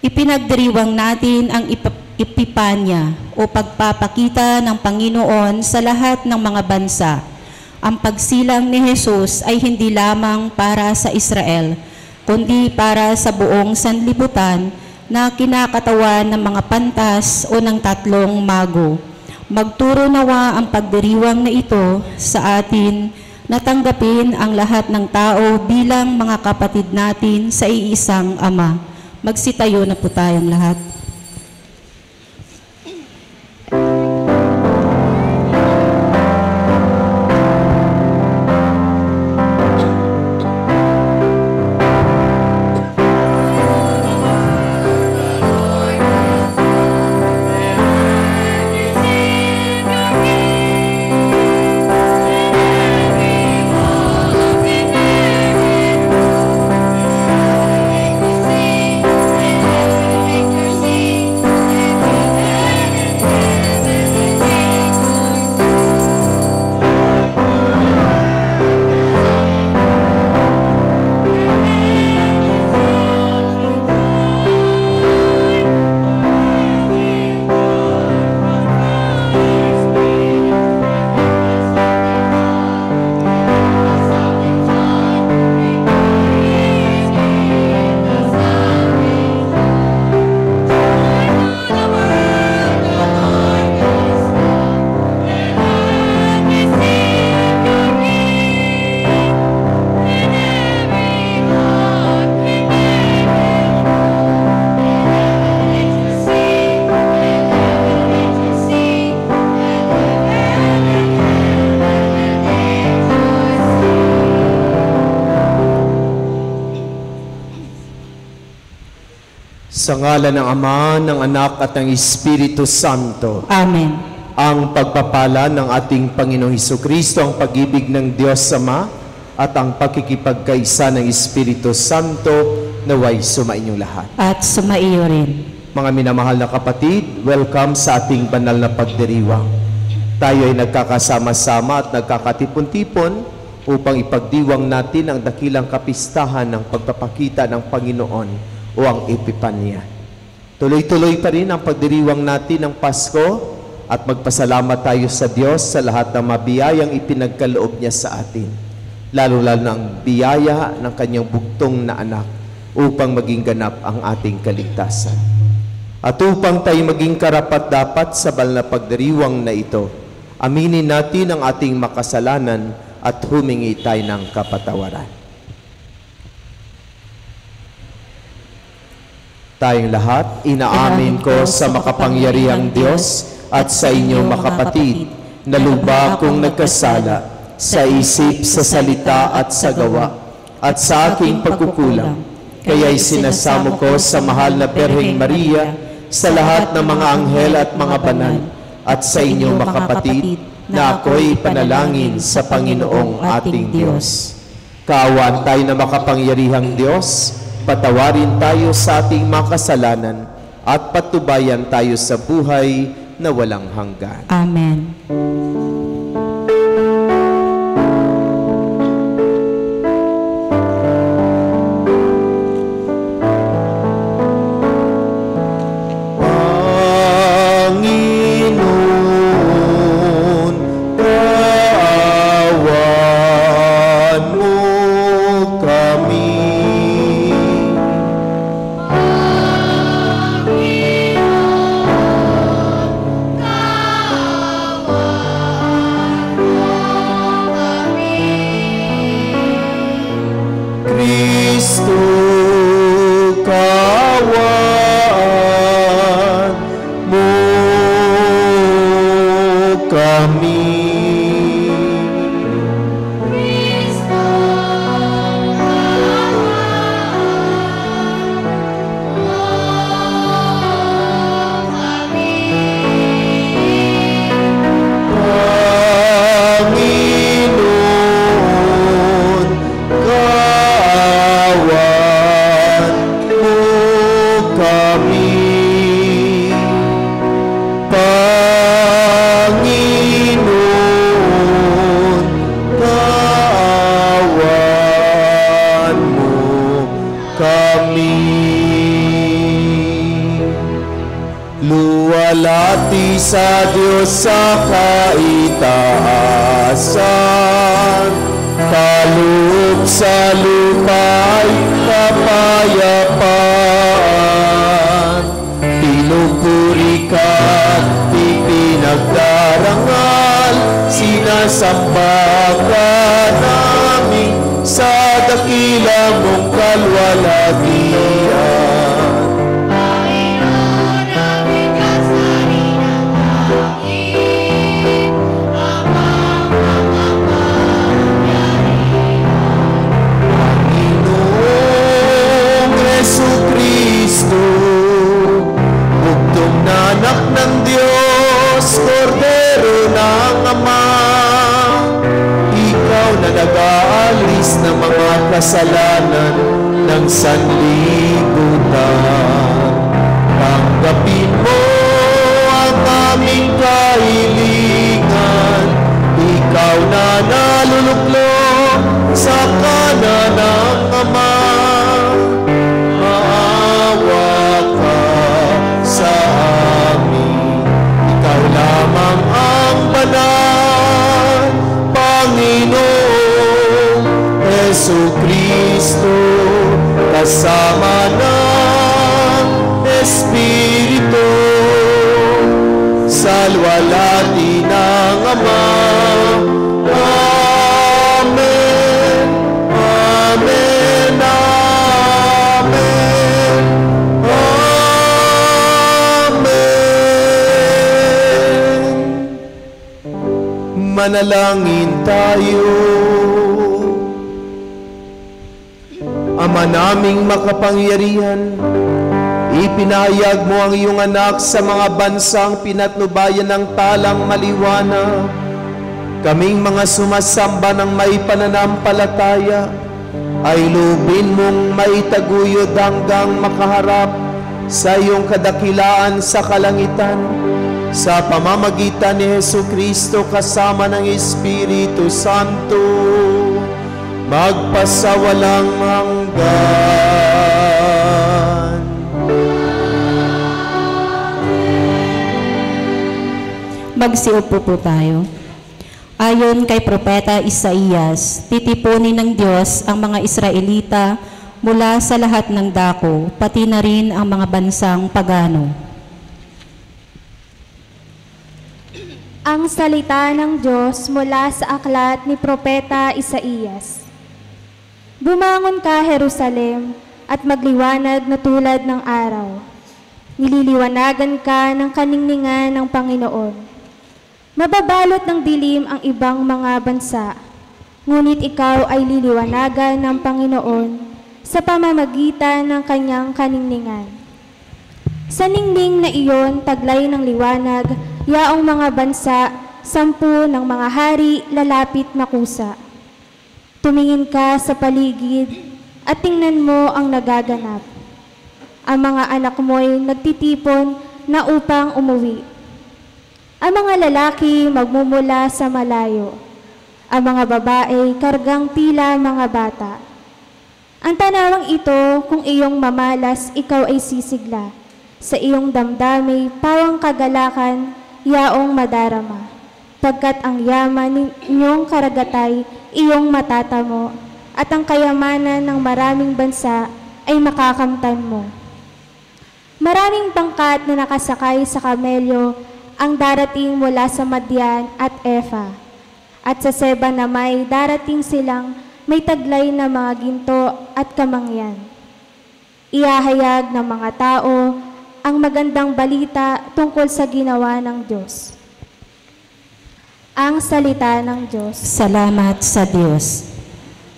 Ipinagdiriwang natin ang Epipanya o pagpapakita ng Panginoon sa lahat ng mga bansa. Ang pagsilang ni Jesus ay hindi lamang para sa Israel, kundi para sa buong sanlibutan na kinakatawan ng mga pantas o ng tatlong mago. Magturo nawa ang pagdiriwang na ito sa atin na tanggapin ang lahat ng tao bilang mga kapatid natin sa iisang Ama. Magsitayo na po tayong lahat. Sa ngalan ng Ama, ng Anak at ng Espiritu Santo. Amen. Ang pagpapala ng ating Panginoong Hesukristo, ang pag-ibig ng Diyos Ama, at ang pakikipagkaisa ng Espiritu Santo naway sumainyong lahat. At sumaiyo rin. Mga minamahal na kapatid, welcome sa ating banal na pagdiriwang. Tayo ay nagkakasama-sama at nagkakatipon-tipon upang ipagdiwang natin ang dakilang kapistahan ng pagpapakita ng Panginoon o ang Epipanya. Tuloy-tuloy pa rin ang pagdiriwang natin ng Pasko at magpasalamat tayo sa Diyos sa lahat ng mabiyayang ipinagkaloob niya sa atin, lalo-lalo ng biyaya ng kanyang bugtong na anak upang maging ganap ang ating kaligtasan. At upang tayo maging karapat-dapat sa banal na pagdiriwang na ito, aminin natin ang ating makasalanan at humingi tayo ng kapatawaran. Tayong lahat, inaamin ko sa makapangyarihang Diyos at sa inyong makapatid na lubha kong nagkasala sa isip, sa salita at sa gawa at sa aking pagkukulang. Kaya'y sinasamo ko sa mahal na Birheng Maria, sa lahat ng mga anghel at mga banal, at sa inyong makapatid na ako'y panalangin sa Panginoong ating Diyos. Kaawaan tayo na makapangyarihang Diyos, patawarin tayo sa ating makasalanan at patubayan tayo sa buhay na walang hanggan. Amen. Luwalhati sa Diyos sa kaitaasan, kaloob sa lupa'y kapayapaan. Pinupuri ka't ipinagdarangal, sinasamba ka namin sa dakila mong kalwalhatian. Anak ng Diyos, Kordero ng Ama, ikaw na nag-aalis ng mga kasalanan ng sanlibutan. Tanggapin mo ang aming kahilingan, ikaw na naluluklok sa kanan ng Ama. Panginoong Jesucristo, kasama ng Espiritu, sa luwalhati ng Ama. Amen, amen, amen, amen. Manalangin tayo. Ama naming makapangyarihan, ipinahayag mo ang iyong anak sa mga bansang pinatnubayan ng talang maliwanag. Kaming mga sumasamba ng may pananampalataya, ay lubin mong maitaguyod hanggang makaharap sa iyong kadakilaan sa kalangitan, sa pamamagitan ni Jesucristo kasama ng Espiritu Santo, magpasawalang hanggan. Magsiupo po tayo. Ayon kay Propeta Isaías, titipunin ng Diyos ang mga Israelita mula sa lahat ng dako, pati na rin ang mga bansang pagano. Ang salita ng Diyos mula sa aklat ni Propeta Isaías. Bumangon ka, Jerusalem, at magliwanag na tulad ng araw. Nililiwanagan ka ng kaningningan ng Panginoon. Mababalot ng dilim ang ibang mga bansa, ngunit ikaw ay liliwanagan ng Panginoon sa pamamagitan ng kanyang kaningningan. Sa ningning na iyon, taglay ng liwanag, yaong mga bansa, 10 ng mga hari lalapit na kusa. Tumingin ka sa paligid at tingnan mo ang nagaganap. Ang mga anak mo'y nagtitipon na upang umuwi. Ang mga lalaki magmumula sa malayo. Ang mga babae kargang tila mga bata. Ang tanawang ito, kung iyong mamalas, ikaw ay sisigla. Sa iyong damdami, pawang kagalakan, yaong madarama. Pagkat ang yaman ninyong karagatay, iyong matatamo, at ang kayamanan ng maraming bansa ay makakamtan mo. Maraming pangkat na nakasakay sa kamelyo ang darating mula sa Madian at Efa. At sa Seba na may darating silang may taglay na mga ginto at kamangyan. Iahayag ng mga tao ang magandang balita tungkol sa ginawa ng Diyos. Ang salita ng Diyos. Salamat sa Diyos.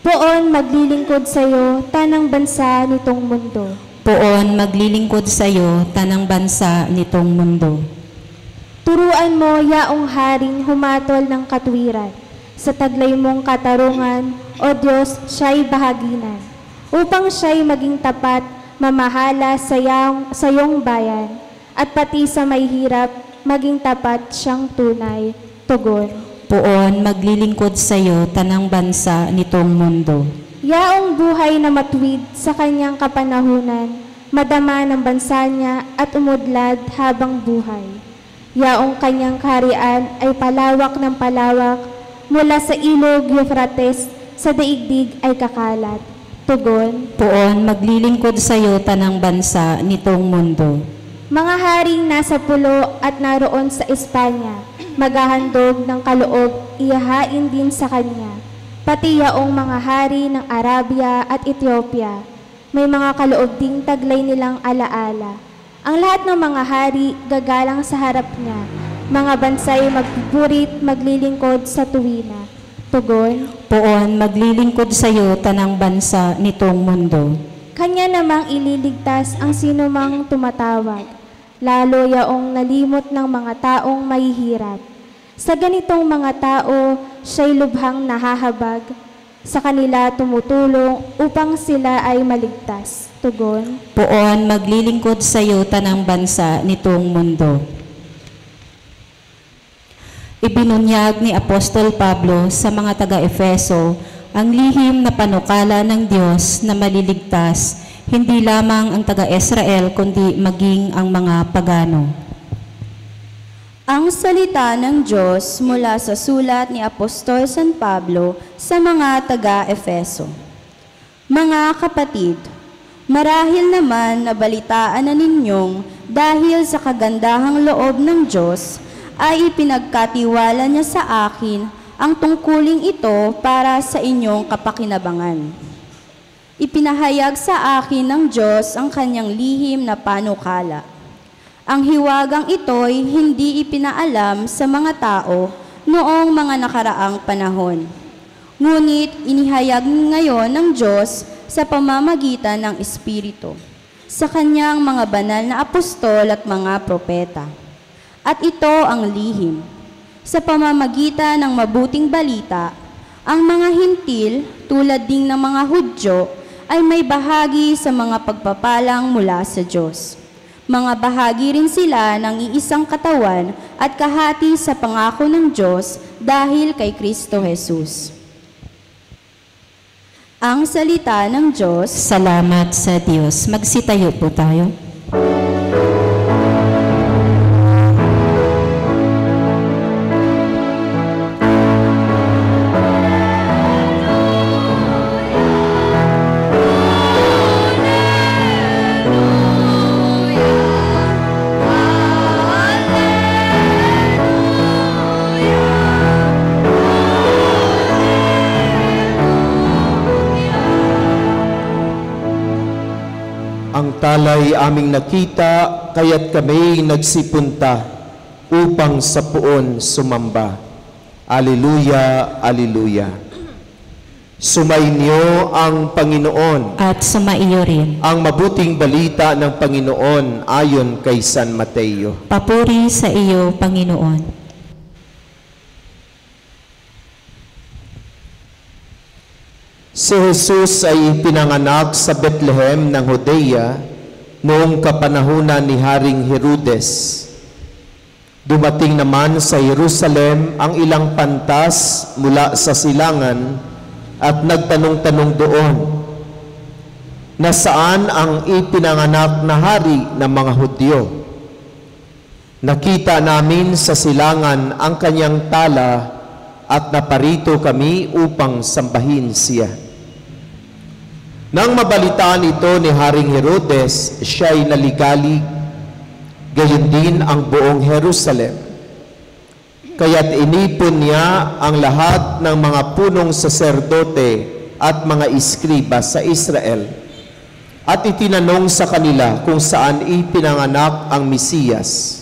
Poon maglilingkod sa iyo, tanang bansa nitong mundo. Poon maglilingkod sa iyo, tanang bansa nitong mundo. Turuan mo, yaong haring humatol ng katwiran. Sa taglay mong katarungan, O Diyos, siya'y bahaginan. Upang siya'y maging tapat, mamahala sa iyong bayan. At pati sa may hirap, maging tapat siyang tunay. Tugon. Poon maglilingkod sa iyo, tanang bansa nitong mundo. Yaong buhay na matuwid sa kanyang kapanahunan, madama ng bansa niya at umudlad habang buhay. Yaong kanyang kaharian ay palawak ng palawak, mula sa ilog Euphrates sa daigdig ay kakalat. Tugon, Poon, maglilingkod sa iyo tanang bansa nitong mundo. mga haring nasa pulo at naroon sa Espanya, maghahandog ng kaloob, ihahain din sa kanya. Pati yaong mga hari ng Arabia at Ethiopia, may mga kaloob ding taglay nilang alaala. Ang lahat ng mga hari gagalang sa harap niya, mga bansay magpupurit, maglilingkod sa tuwina. Tugon, Poon, maglilingkod sa iyo tanang bansa nitong mundo. kanya namang ililigtas ang sinumang tumatawag, lalo yaong nalimot ng mga taong mahihirap. Sa ganitong mga tao, siya'y lubhang nahahabag. Sa kanila tumutulong upang sila ay maligtas. Tugon, Poon, maglilingkod sa iyo tanang bansa nitong mundo. Ibinunyag ni Apostol Pablo sa mga taga-Efeso ang lihim na panukala ng Diyos na maliligtas, hindi lamang ang taga-Israel kundi maging ang mga pagano. Ang salita ng Diyos mula sa sulat ni Apostol San Pablo sa mga taga-Efeso. Mga kapatid, marahil naman nabalitaan na ninyong dahil sa kagandahang loob ng Diyos ay ipinagkatiwala niya sa akin ang tungkuling ito para sa inyong kapakinabangan. Ipinahayag sa akin ng Diyos ang kanyang lihim na panukala. Ang hiwagang ito'y hindi ipinaalam sa mga tao noong mga nakaraang panahon. Ngunit inihayag ngayon ng Diyos sa pamamagitan ng Espiritu, sa kanyang mga banal na apostol at mga propeta. At ito ang lihim. Sa pamamagitan ng mabuting balita, ang mga hintil tulad ding ng mga Hudyo ay may bahagi sa mga pagpapalang mula sa Diyos. Mga bahagi rin sila ng iisang katawan at kahati sa pangako ng Diyos dahil kay Kristo Jesus. Ang salita ng Diyos. Salamat sa Diyos. Magsitayo po tayo. Ang talay aming nakita, kaya't kami nagsipunta upang sa puon sumamba. Alleluia, Alleluia. Sumainyo ang Panginoon. At sumaiyo rin. Ang mabuting balita ng Panginoon ayon kay San Mateo. Papuri sa iyo, Panginoon. Si Jesus ay pinanganak sa Bethlehem ng Judea noong kapanahunan ni Haring Herodes. Dumating naman sa Jerusalem ang ilang pantas mula sa silangan at nagtanong-tanong doon, nasaan ang ipinanganak na hari ng mga Hudyo? Nakita namin sa silangan ang kanyang tala at naparito kami upang sambahin siya. Nang mabalitaan ito ni Haring Herodes, siya ay naligalig, gayon din ang buong Jerusalem. Kaya't inipon niya ang lahat ng mga punong saserdote at mga iskriba sa Israel at itinanong sa kanila kung saan ipinanganak ang Mesiyas.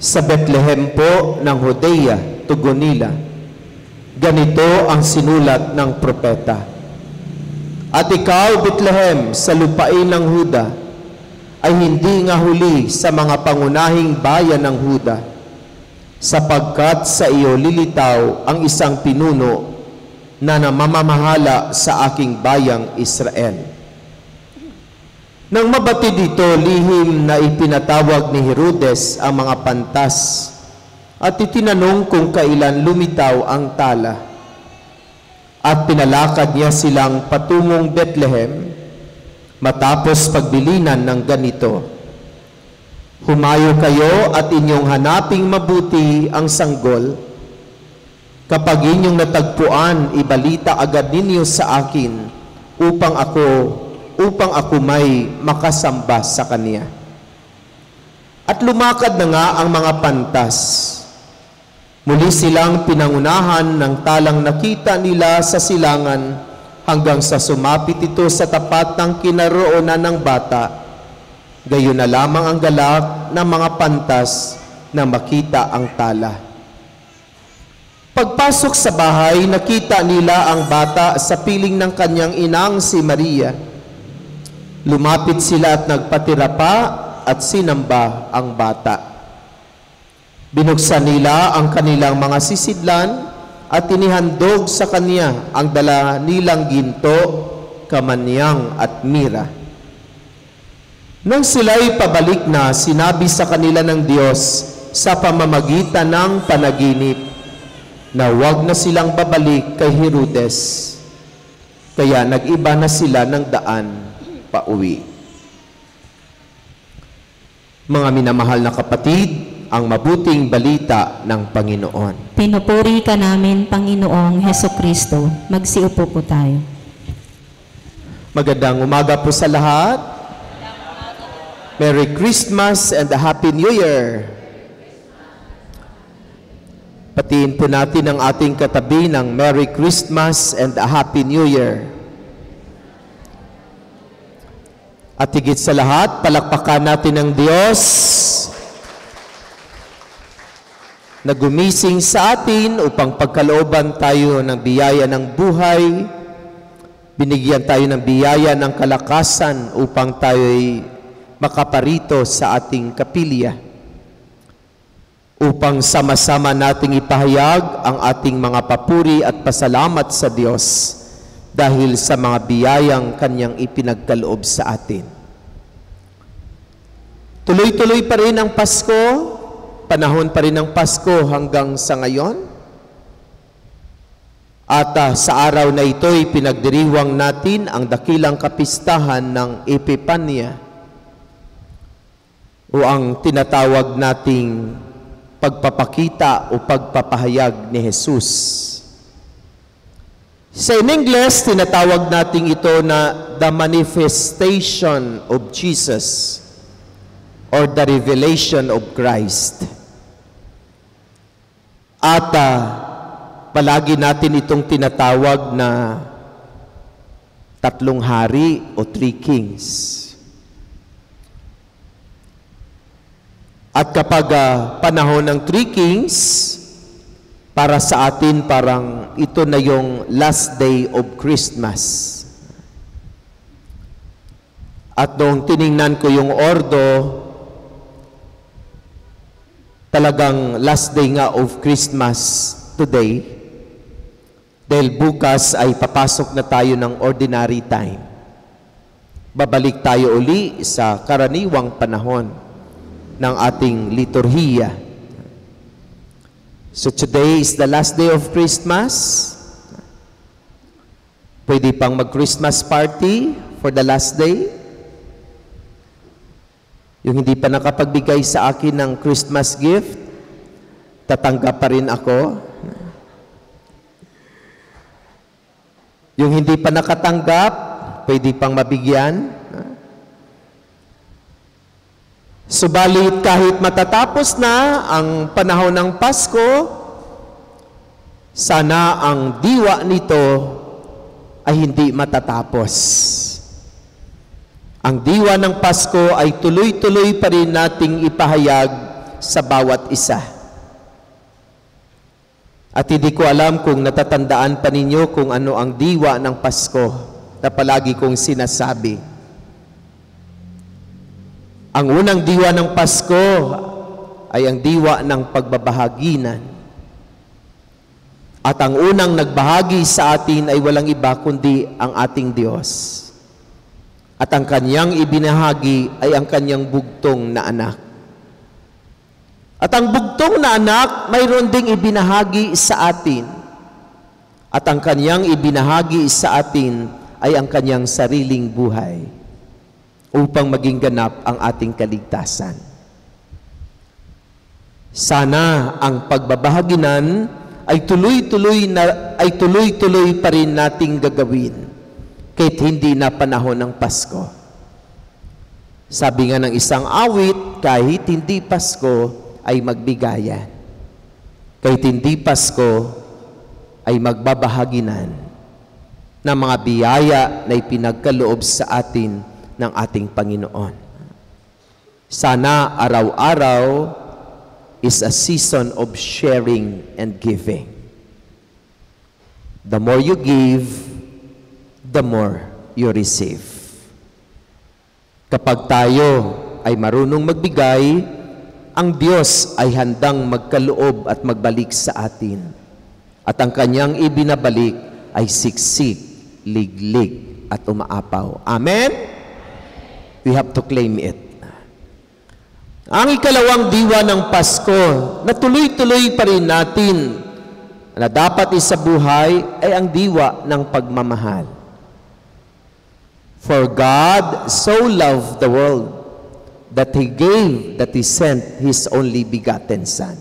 Sa Bethlehem po ng Judea, tugon nila, ganito ang sinulat ng propeta. At ikaw, Bethlehem, sa lupain ng Huda, ay hindi nga huli sa mga pangunahing bayan ng Huda, sapagkat sa iyo lilitaw ang isang pinuno na namamamahala sa aking bayang Israel. Nang mabatid ito, lihim na ipinatawag ni Herodes ang mga pantas at itinanong kung kailan lumitaw ang tala. At pinalakad niya silang patungong Bethlehem Matapos pagbilinan ng ganito, humayo kayo at inyong hanaping mabuti ang sanggol. Kapag inyong natagpuan, ibalita agad ninyo sa akin upang ako may makasamba sa kanya. At lumakad na nga ang mga pantas. Muli silang pinangunahan ng talang nakita nila sa silangan hanggang sa sumapit ito sa tapat ng kinaroonan ng bata. Gayon na lamang ang galak ng mga pantas na makita ang tala. Pagpasok sa bahay, nakita nila ang bata sa piling ng kanyang inang si Maria. Lumapit sila at nagpatira pa at sinamba ang bata. Binuksan nila ang kanilang mga sisidlan at inihandog sa kanya ang dala nilang ginto, kamanyang at mira. Nang sila'y pabalik na, sinabi sa kanila ng Diyos sa pamamagitan ng panaginip na huwag na silang babalik kay Herodes. Kaya nag-iba na sila ng daan pauwi. Mga minamahal na kapatid, ang mabuting balita ng Panginoon. Pinupuri ka namin, Panginoong Hesukristo. Magsiupo po tayo. Magandang umaga po sa lahat. Merry Christmas and a Happy New Year. Patiin po natin ang ating katabi ng Merry Christmas and a Happy New Year. At higit sa lahat, palakpakan natin ang Diyos na gumising sa atin upang pagkalooban tayo ng biyaya ng buhay, binigyan tayo ng biyaya ng kalakasan upang tayo'y makaparito sa ating kapilya, upang sama-sama nating ipahayag ang ating mga papuri at pasalamat sa Diyos dahil sa mga biyayang Kanyang ipinagkaloob sa atin. Tuloy-tuloy pa rin ang Pasko. Panahon pa rin ng Pasko hanggang sa ngayon. At sa araw na ito'y pinagdiriwang natin ang dakilang kapistahan ng Epipanya o ang tinatawag nating pagpapakita o pagpapahayag ni Jesus. Sa English, tinatawag natin ito na the manifestation of Jesus or the revelation of Christ. At palagi natin itong tinatawag na tatlong hari o three kings. At kapag panahon ng three kings, para sa atin parang ito na yung last day of Christmas. At noong tiningnan ko yung ordo, talagang last day nga of Christmas today, dahil bukas ay papasok na tayo ng ordinary time. Babalik tayo uli sa karaniwang panahon ng ating liturhiya. So today is the last day of Christmas. Pwede pang mag-Christmas party for the last day. Yung hindi pa nakapagbigay sa akin ng Christmas gift, tatanggap pa rin ako. Yung hindi pa nakatanggap, pwede pang mabigyan. Subalit kahit matatapos na ang panahon ng Pasko, sana ang diwa nito ay hindi matatapos. Ang diwa ng Pasko ay tuloy-tuloy pa rin nating ipahayag sa bawat isa. At hindi ko alam kung natatandaan pa ninyo kung ano ang diwa ng Pasko na palagi kong sinasabi. Ang unang diwa ng Pasko ay ang diwa ng pagbabahaginan. At ang unang nagbahagi sa atin ay walang iba kundi ang ating Diyos. At ang kanyang ibinahagi ay ang kanyang bugtong na anak. At ang bugtong na anak, mayroon ding ibinahagi sa atin. At ang kanyang ibinahagi sa atin ay ang kanyang sariling buhay. upang maging ganap ang ating kaligtasan. Sana ang pagbabahaginan ay tuloy-tuloy pa rin nating gagawin kahit hindi na panahon ng Pasko. Sabi nga ng isang awit, kahit hindi Pasko ay magbigayan. Kahit hindi Pasko ay magbabahaginan ng mga biyaya na ipinagkaloob sa atin ng ating Panginoon. Sana araw-araw is a season of sharing and giving. The more you give, the more you receive. Kapag tayo ay marunong magbigay, ang Diyos ay handang magkaloob at magbalik sa atin. At ang kanyang ibinabalik ay siksik, liglig, at umaapaw. Amen? We have to claim it. Ang ikalawang diwa ng Pasko na tuloy-tuloy pa rin natin na dapat isabuhay ay ang diwa ng pagmamahal. For God so loved the world that He gave, that He sent His only begotten Son.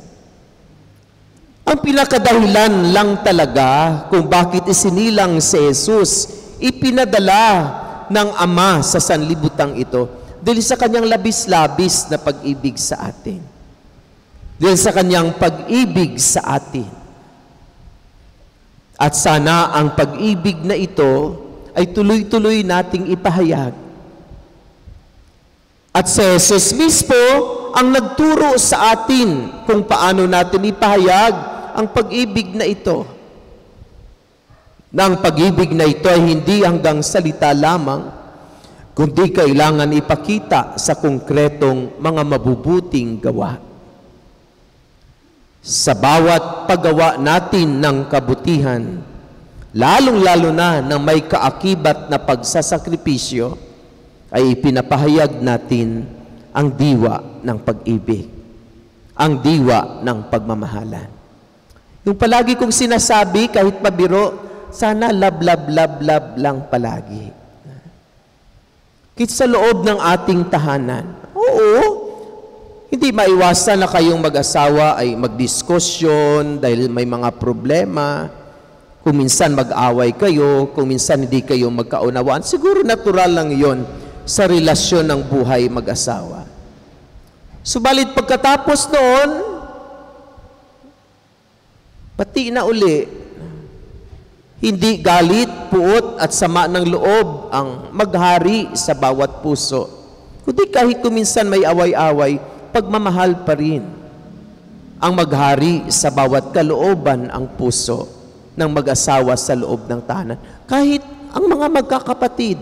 Ang pinakadahilan lang talaga kung bakit isinilang si Jesus, ipinadala ng Ama sa sanlibutang ito, dahil sa kanyang labis-labis na pag-ibig sa atin. Dahil sa kanyang pag-ibig sa atin. At sana ang pag-ibig na ito ay tuloy-tuloy nating ipahayag. At si Jesus mismo ang nagturo sa atin kung paano natin ipahayag ang pag-ibig na ito. Na ang pag-ibig na ito ay hindi hanggang salita lamang, kundi kailangan ipakita sa konkretong mga mabubuting gawa. Sa bawat paggawa natin ng kabutihan, lalong-lalo na ng may kaakibat na pagsasakripisyo, ay ipinapahayag natin ang diwa ng pag-ibig, ang diwa ng pagmamahalan. Yung palagi kong sinasabi, kahit mabiro, sana love lang palagi. Kit sa loob ng ating tahanan. Oo, hindi maiwasan na kayong mag-asawa ay magdiskusyon dahil may mga problema. Kung minsan mag-away kayo, kung minsan hindi kayo magkaunawaan. Siguro natural lang yon sa relasyon ng buhay mag-asawa. Subalit pagkatapos noon, pati na uli. Hindi galit, puot at sama ng loob ang maghari sa bawat puso. Kundi kahit kuminsan may away-away, pagmamahal pa rin ang maghari sa bawat kalooban ang puso ng mag-asawa sa loob ng tahanan. Kahit ang mga magkakapatid,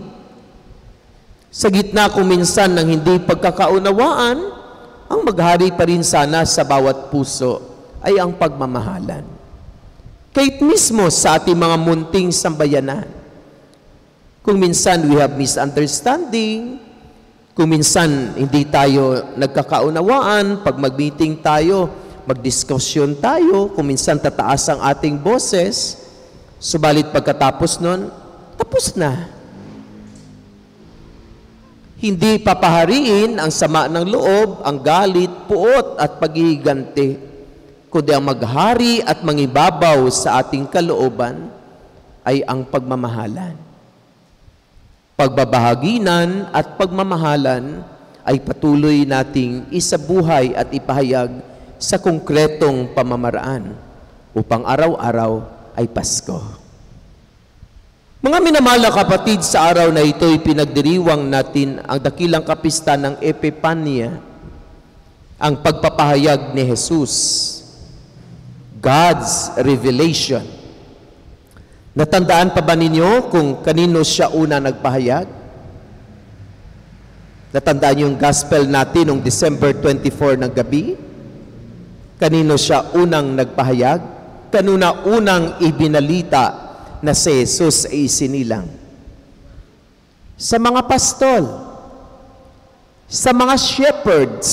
sa gitna kuminsan ng hindi pagkakaunawaan, ang maghari pa rin sana sa bawat puso ay ang pagmamahalan. Kahit mismo sa ating mga munting sambayanan. Kung minsan we have misunderstanding, kung minsan hindi tayo nagkakaunawaan, pag mag-meeting tayo, magdiskusyon tayo, kung minsan tataas ang ating boses, subalit pagkatapos nun, tapos na. Hindi papahariin ang sama ng loob, ang galit, puot at paghihiganti, kundi ang maghari at mangibabaw sa ating kalooban ay ang pagmamahalan. Pagbabahaginan at pagmamahalan ay patuloy nating isabuhay at ipahayag sa konkretong pamamaraan upang araw-araw ay Pasko. Mga minamahal na kapatid, sa araw na ito pinagdiriwang natin ang dakilang kapista ng Epipanya, ang pagpapahayag ni Jesus. God's revelation. Natandaan pa ba ninyo kung kanino siya una nagpahayag? Natandaan niyo yung gospel natin noong December 24 ng gabi? Kanino siya unang nagpahayag? Kanuna unang ibinalita na si Jesus ay isinilang? Sa mga pastol, sa mga shepherds.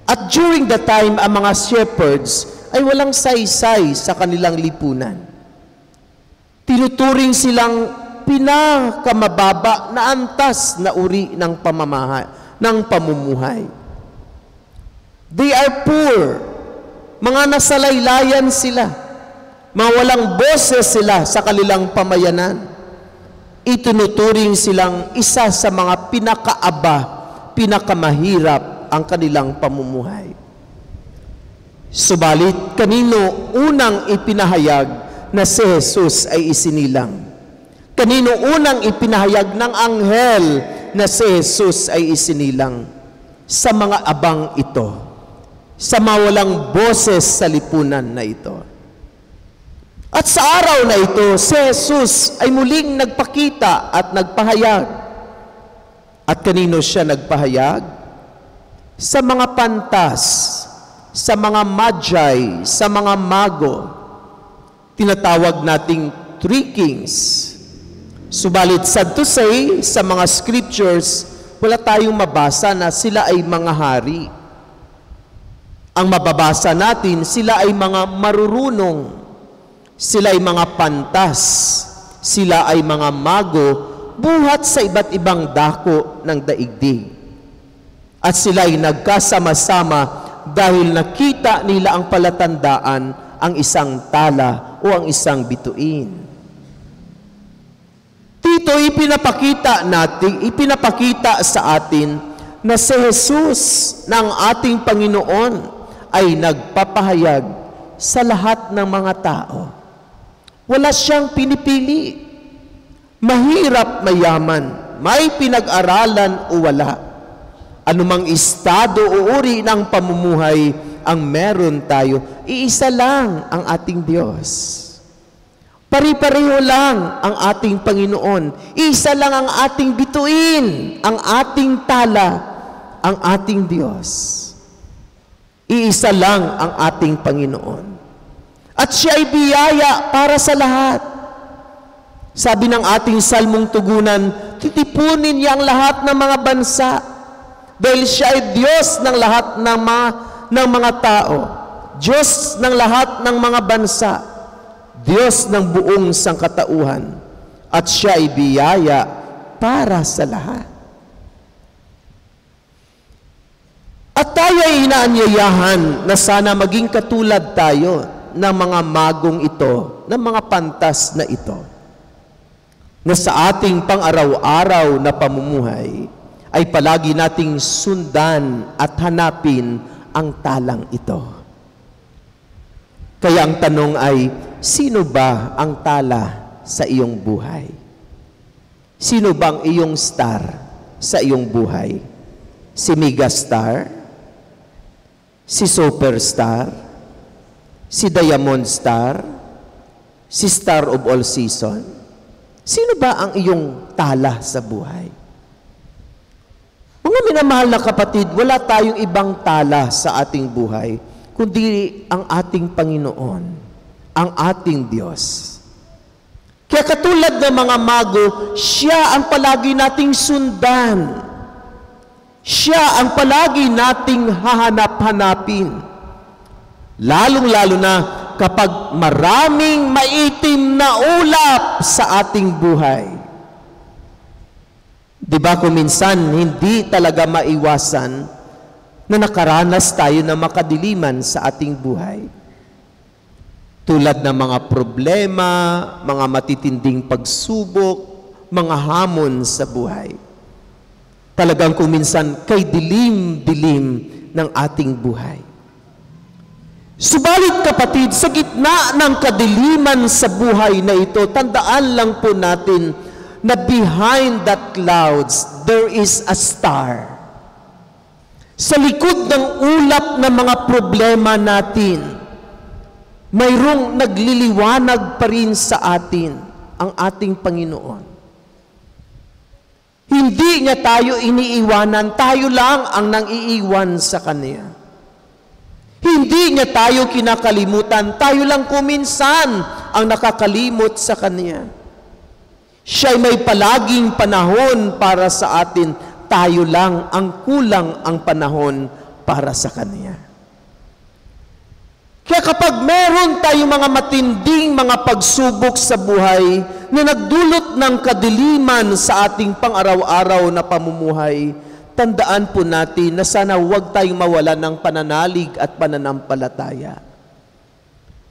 At during the time, ang mga shepherds ay walang saysay sa kanilang lipunan. Tinuturing silang pinakamababa na antas na uri ng pamumuhay. They are poor. Mga nasalaylayan sila. Mga walang boses sila sa kanilang pamayanan. Itinuturing silang isa sa mga pinakaaba, pinakamahirap ang kanilang pamumuhay. Subalit, kanino unang ipinahayag na si Jesus ay isinilang? Kanino unang ipinahayag ng anghel na si Jesus ay isinilang? Sa mga abang ito, sa mawalang boses sa lipunan na ito. At sa araw na ito, si Jesus ay muling nagpakita at nagpahayag. At kanino siya nagpahayag? Sa mga pantas, sa mga magi, sa mga mago, tinatawag nating three kings. Subalit sad to say, sa mga scriptures, wala tayong mabasa na sila ay mga hari. Ang mababasa natin, sila ay mga marurunong, sila ay mga pantas, sila ay mga mago, buhat sa iba't ibang dako ng daigdig. At sila ay nagkasama-sama dahil nakita nila ang palatandaan, ang isang tala o ang isang bituin. Dito ipinapakita sa atin na si Jesus ng ating Panginoon ay nagpapahayag sa lahat ng mga tao. Wala siyang pinipili. Mahirap, mayaman, may pinag-aralan o wala. Anumang estado o uri ng pamumuhay ang meron tayo, iisa lang ang ating Diyos. Pari-pareho lang ang ating Panginoon. Isa lang ang ating bituin, ang ating tala, ang ating Diyos. Iisa lang ang ating Panginoon. At siya ay biyaya para sa lahat. Sabi ng ating salmong tugunan, titipunin niya ang lahat ng mga bansa dahil siya ay Diyos ng lahat ng mga tao, Diyos ng lahat ng mga bansa, Diyos ng buong sangkatauhan, at siya ay biyaya para sa lahat. At tayo ay inaanyayahan na sana maging katulad tayo ng mga magong ito, ng mga pantas na ito, na sa ating pang-araw-araw na pamumuhay ay palagi nating sundan at hanapin ang talang ito. Kaya ang tanong ay, sino ba ang tala sa iyong buhay? Sino bang iyong star sa iyong buhay? Si megastar? Si superstar? Si Diamond Star? Si Star of All Season? Sino ba ang iyong tala sa buhay? Mga minamahal na kapatid, wala tayong ibang tala sa ating buhay, kundi ang ating Panginoon, ang ating Diyos. Kaya katulad ng mga mago, siya ang palagi nating sundan. Siya ang palagi nating hahanap-hanapin. Lalong-lalo na kapag maraming maitim na ulap sa ating buhay. Di ba kung minsan hindi talaga maiwasan na nakaranas tayo ng makadiliman sa ating buhay? Tulad ng mga problema, mga matitinding pagsubok, mga hamon sa buhay. Talagang kung minsan kay dilim-dilim ng ating buhay. Subalit kapatid, sa gitna ng kadiliman sa buhay na ito, tandaan lang po natin na behind that clouds, there is a star. Sa likod ng ulap ng mga problema natin, mayroong nagliliwanag pa rin sa atin ang ating Panginoon. Hindi niya tayo iniiwanan, tayo lang ang nang-iiwan sa Kanya. Hindi niya tayo kinakalimutan, tayo lang kuminsan ang nakakalimot sa Kanya. Siya'y may palaging panahon para sa atin, tayo lang ang kulang ang panahon para sa Kanya. Kaya kapag meron tayong mga matinding mga pagsubok sa buhay na nagdulot ng kadiliman sa ating pang-araw-araw na pamumuhay, tandaan po natin na sana huwag tayong mawala ng pananalig at pananampalataya.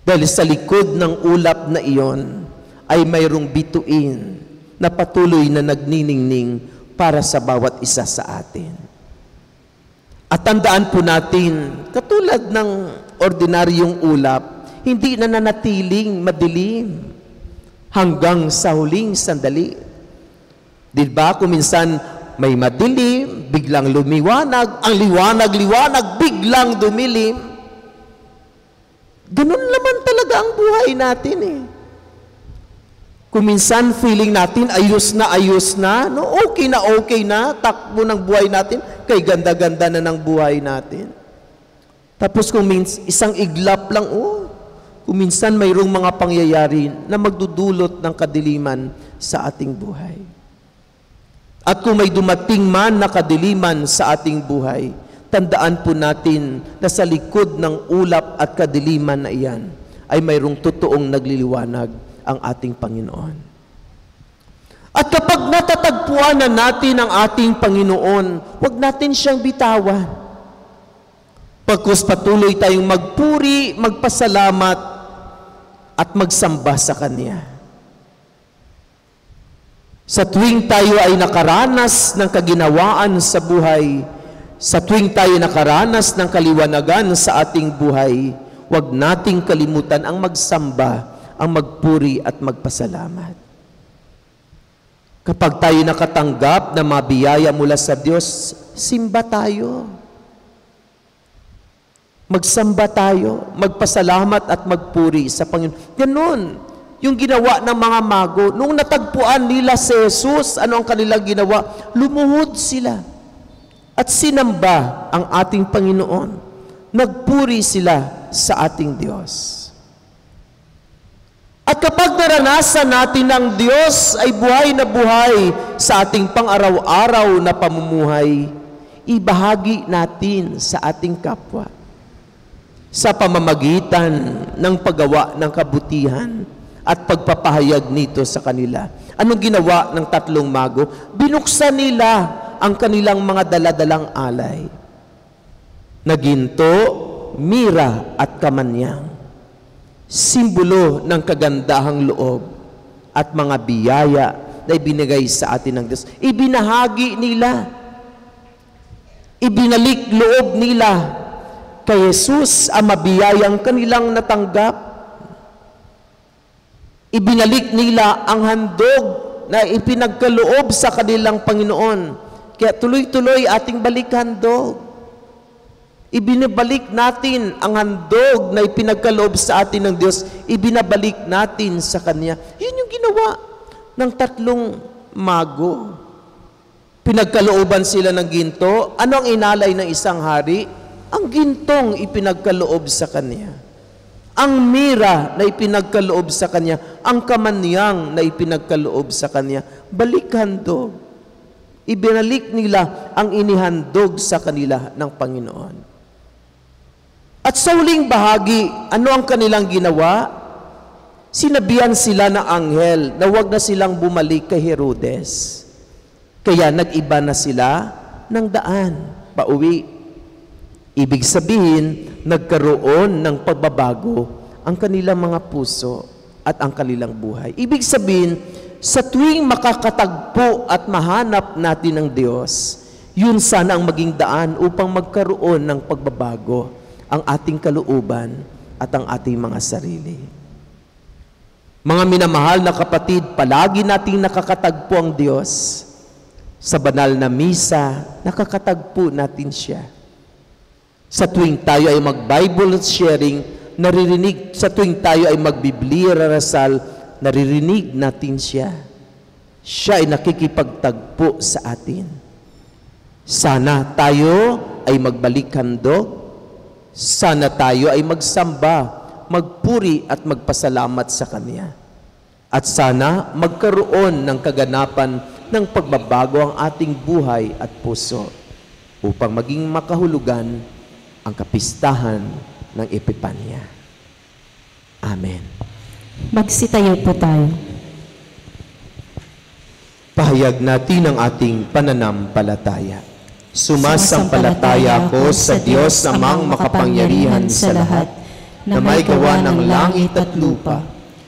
Dahil sa likod ng ulap na iyon ay mayroong bituin na patuloy na nagniningning para sa bawat isa sa atin. At tandaan po natin, katulad ng ordinaryong ulap, hindi na nanatiling madilim hanggang sa huling sandali. Diba? Kung minsan may madilim, biglang lumiwanag, ang liwanag-liwanag, biglang dumilim. Ganun naman talaga ang buhay natin eh. Kung minsan feeling natin ayos na, no? Okay na, takbo ng buhay natin, kay ganda-ganda na ng buhay natin. Tapos kung isang iglap lang, kung minsan mayroong mga pangyayari na magdudulot ng kadiliman sa ating buhay. At kung may dumating man na kadiliman sa ating buhay, tandaan po natin na sa likod ng ulap at kadiliman na iyan ay mayroong totoong nagliliwanag ang ating Panginoon. At kapag natatagpuan na natin ang ating Panginoon, huwag natin siyang bitawan. Pagkus patuloy tayong magpuri, magpasalamat, at magsamba sa Kanya. Sa tuwing tayo ay nakaranas ng kaginawaan sa buhay, sa tuwing tayo nakaranas ng kaliwanagan sa ating buhay, huwag nating kalimutan ang magsamba, ang magpuri at magpasalamat. Kapag tayo nakatanggap na mabiyaya mula sa Diyos, simba tayo. Magsamba tayo, magpasalamat at magpuri sa Panginoon. Ganon, yung ginawa ng mga mago. Nung natagpuan nila si Jesus, ano ang kanilang ginawa? Lumuhod sila at sinamba ang ating Panginoon. Nagpuri sila sa ating Diyos. At kapag naranasan natin ng Diyos ay buhay na buhay sa ating pang-araw-araw na pamumuhay, ibahagi natin sa ating kapwa sa pamamagitan ng paggawa ng kabutihan at pagpapahayag nito sa kanila. Anong ginawa ng tatlong mago? Binuksan nila ang kanilang mga daladalang alay na ginto, mira at kamanyang, simbolo ng kagandahang loob at mga biyaya na ibinigay sa atin ng Diyos. Ibinahagi nila, ibinalik loob nila kay Jesus ang mabiyayang kanilang natanggap. Ibinalik nila ang handog na ipinagkaloob sa kanilang Panginoon. Kaya tuloy-tuloy ating balik handog. Ibinabalik natin ang handog na ipinagkaloob sa atin ng Diyos, ibinabalik natin sa Kanya. Yun yung ginawa ng tatlong mago. Pinagkalooban sila ng ginto. Ano ang inalay ng isang hari? Ang gintong ipinagkaloob sa Kanya. Ang mira na ipinagkaloob sa Kanya. Ang kamanyang na ipinagkaloob sa Kanya. Balik handog. Ibinalik nila ang inihandog sa kanila ng Panginoon. At sa huling bahagi, ano ang kanilang ginawa? Sinabihan sila ng anghel na huwag na silang bumalik kay Herodes. Kaya nag-iba na sila ng daan, pauwi. Ibig sabihin, nagkaroon ng pagbabago ang kanilang mga puso at ang kanilang buhay. Ibig sabihin, sa tuwing makakatagpo at mahanap natin ang Diyos, yun sana ang maging daan upang magkaroon ng pagbabago ang ating kalooban at ang ating mga sarili. Mga minamahal na kapatid, palagi nating nakakatagpo ang Diyos. Sa banal na misa, nakakatagpo natin siya. Sa tuwing tayo ay mag-Bible sharing, naririnig. Sa tuwing tayo ay mag-Biblia rarasal, naririnig natin siya. Siya ay nakikipagtagpo sa atin. Sana tayo ay magbalik handog. Sana tayo ay magsamba, magpuri at magpasalamat sa Kanya. At sana magkaroon ng kaganapan ng pagbabago ang ating buhay at puso upang maging makahulugan ang kapistahan ng Epipanya. Amen. Magsitayo po tayo. Pahayag natin ang ating pananampalataya. Sumasampalataya ako sa Diyos amang makapangyarihan sa lahat, na may gawa ng langit at lupa.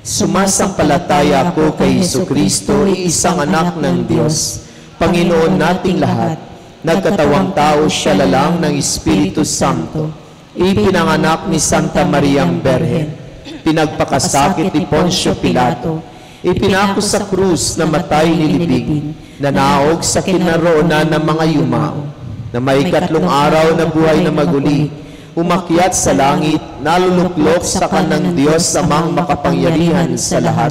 Sumasampalataya ako kay Jesucristo, isang anak ng Diyos, Panginoon nating lahat. Nagkatawang tao siya lalang ng Espiritu Santo. Ipinanganak ni Santa Mariang Berhen. Pinagpakasakit ni Poncio Pilato. Ipinako sa krus na matay nilibing. Nanaog sa kinaroonan ng mga yumao. Na may 3 araw na buhay na maguli. Umakyat sa langit, naluluklok sa kanang Diyos amang makapangyarihan sa lahat.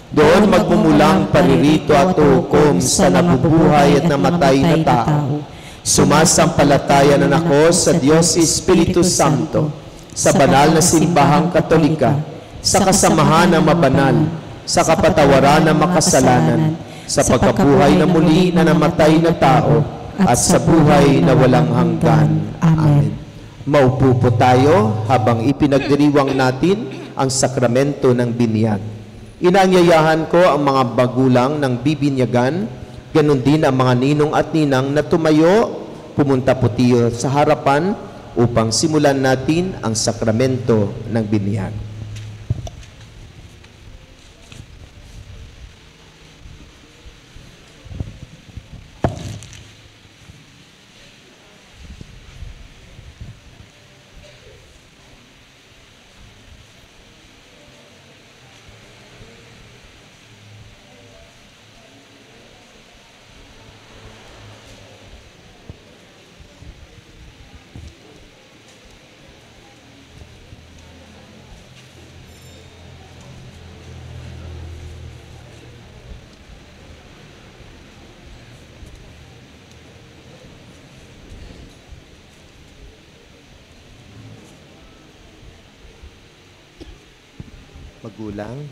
Doon magmumulang paririto at hukom sa nabubuhay at namatay na tao. Sumasampalataya na ako sa Diyos Espiritu Santo, sa banal na simbahang Katolika, sa kasamahan ng mabanal, sa kapatawaran ng makasalanan, sa pagkabuhay na muli na namatay na tao, at sa buhay na walang hanggan. Amen. Maupo po tayo habang ipinagdiriwang natin ang sakramento ng binyag. Inaanyayahan ko ang mga magulang ng bibinyagan, ganun din ang mga ninong at ninang na tumayo, pumunta po tayo sa harapan upang simulan natin ang sakramento ng binyag. Magulang.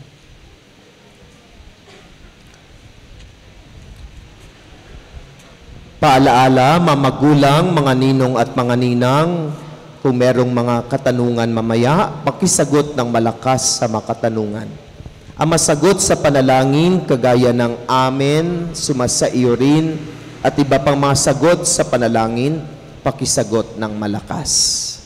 Paalaala, mga magulang, mga ninong at mga ninang, kung merong mga katanungan mamaya, pakisagot ng malakas sa mga katanungan. Ang masagot sa panalangin, kagaya ng amen, sumasaiyo rin, at iba pang mga sagot sa panalangin, pakisagot ng malakas.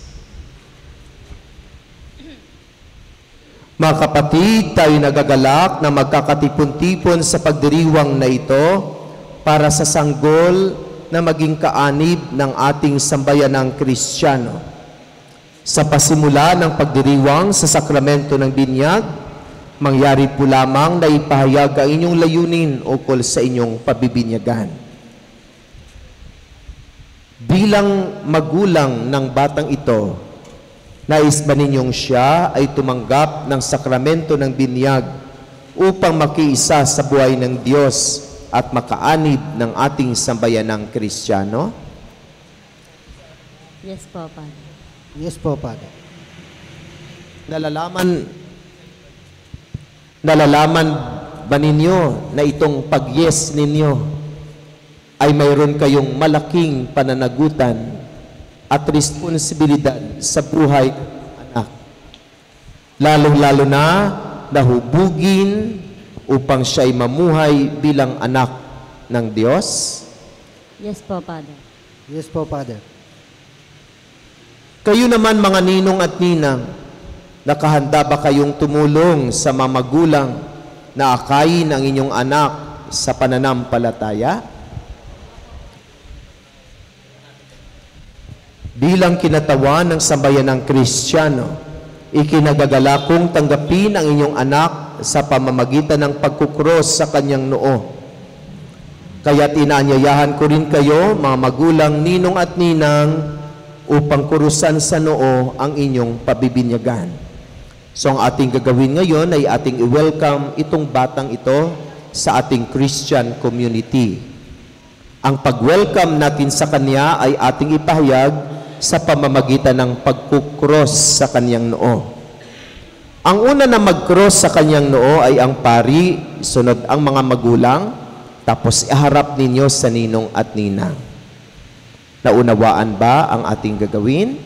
Mga kapatid, tayo nagagalak na magkakatipon-tipon sa pagdiriwang na ito para sa sanggol na maging kaanib ng ating sambayanang Kristiyano. Sa pasimula ng pagdiriwang sa sakramento ng binyag, mangyari po lamang na ipahayag ang inyong layunin ukol sa inyong pabibinyagan. Bilang magulang ng batang ito, nais ba ninyong siya ay tumanggap ng sakramento ng binyag upang makiisa sa buhay ng Diyos at makaanib ng ating sambayanang Kristiyano? Yes po, Padre. Yes po, Padre. Nalalaman ba ninyo na itong pag-yes ninyo ay mayroon kayong malaking pananagutan at responsibilidad sa buhay ng anak. Lalong-lalo na nahubugin upang siya ay mamuhay bilang anak ng Diyos? Yes po, Padre. Yes po, Padre. Kayo naman mga ninong at ninang, nakahanda ba kayong tumulong sa mga magulang na akayin ang inyong anak sa pananampalataya? Bilang kinatawan ng sambayanang Kristiyano, ikinagagala kong tanggapin ang inyong anak sa pamamagitan ng pagkukros sa kanyang noo. Kaya't inaanyayahan ko rin kayo, mga magulang, ninong at ninang, upang kurusan sa noo ang inyong pabibinyagan. So ang ating gagawin ngayon ay ating i-welcome itong batang ito sa ating Christian community. Ang pag-welcome natin sa kanya ay ating ipahayag sa pamamagitan ng pagkukros sa kanyang noo. Ang una na mag-cross sa kanyang noo ay ang pari, sunod ang mga magulang, tapos iharap ninyo sa ninong at ninang. Naunawaan ba ang ating gagawin?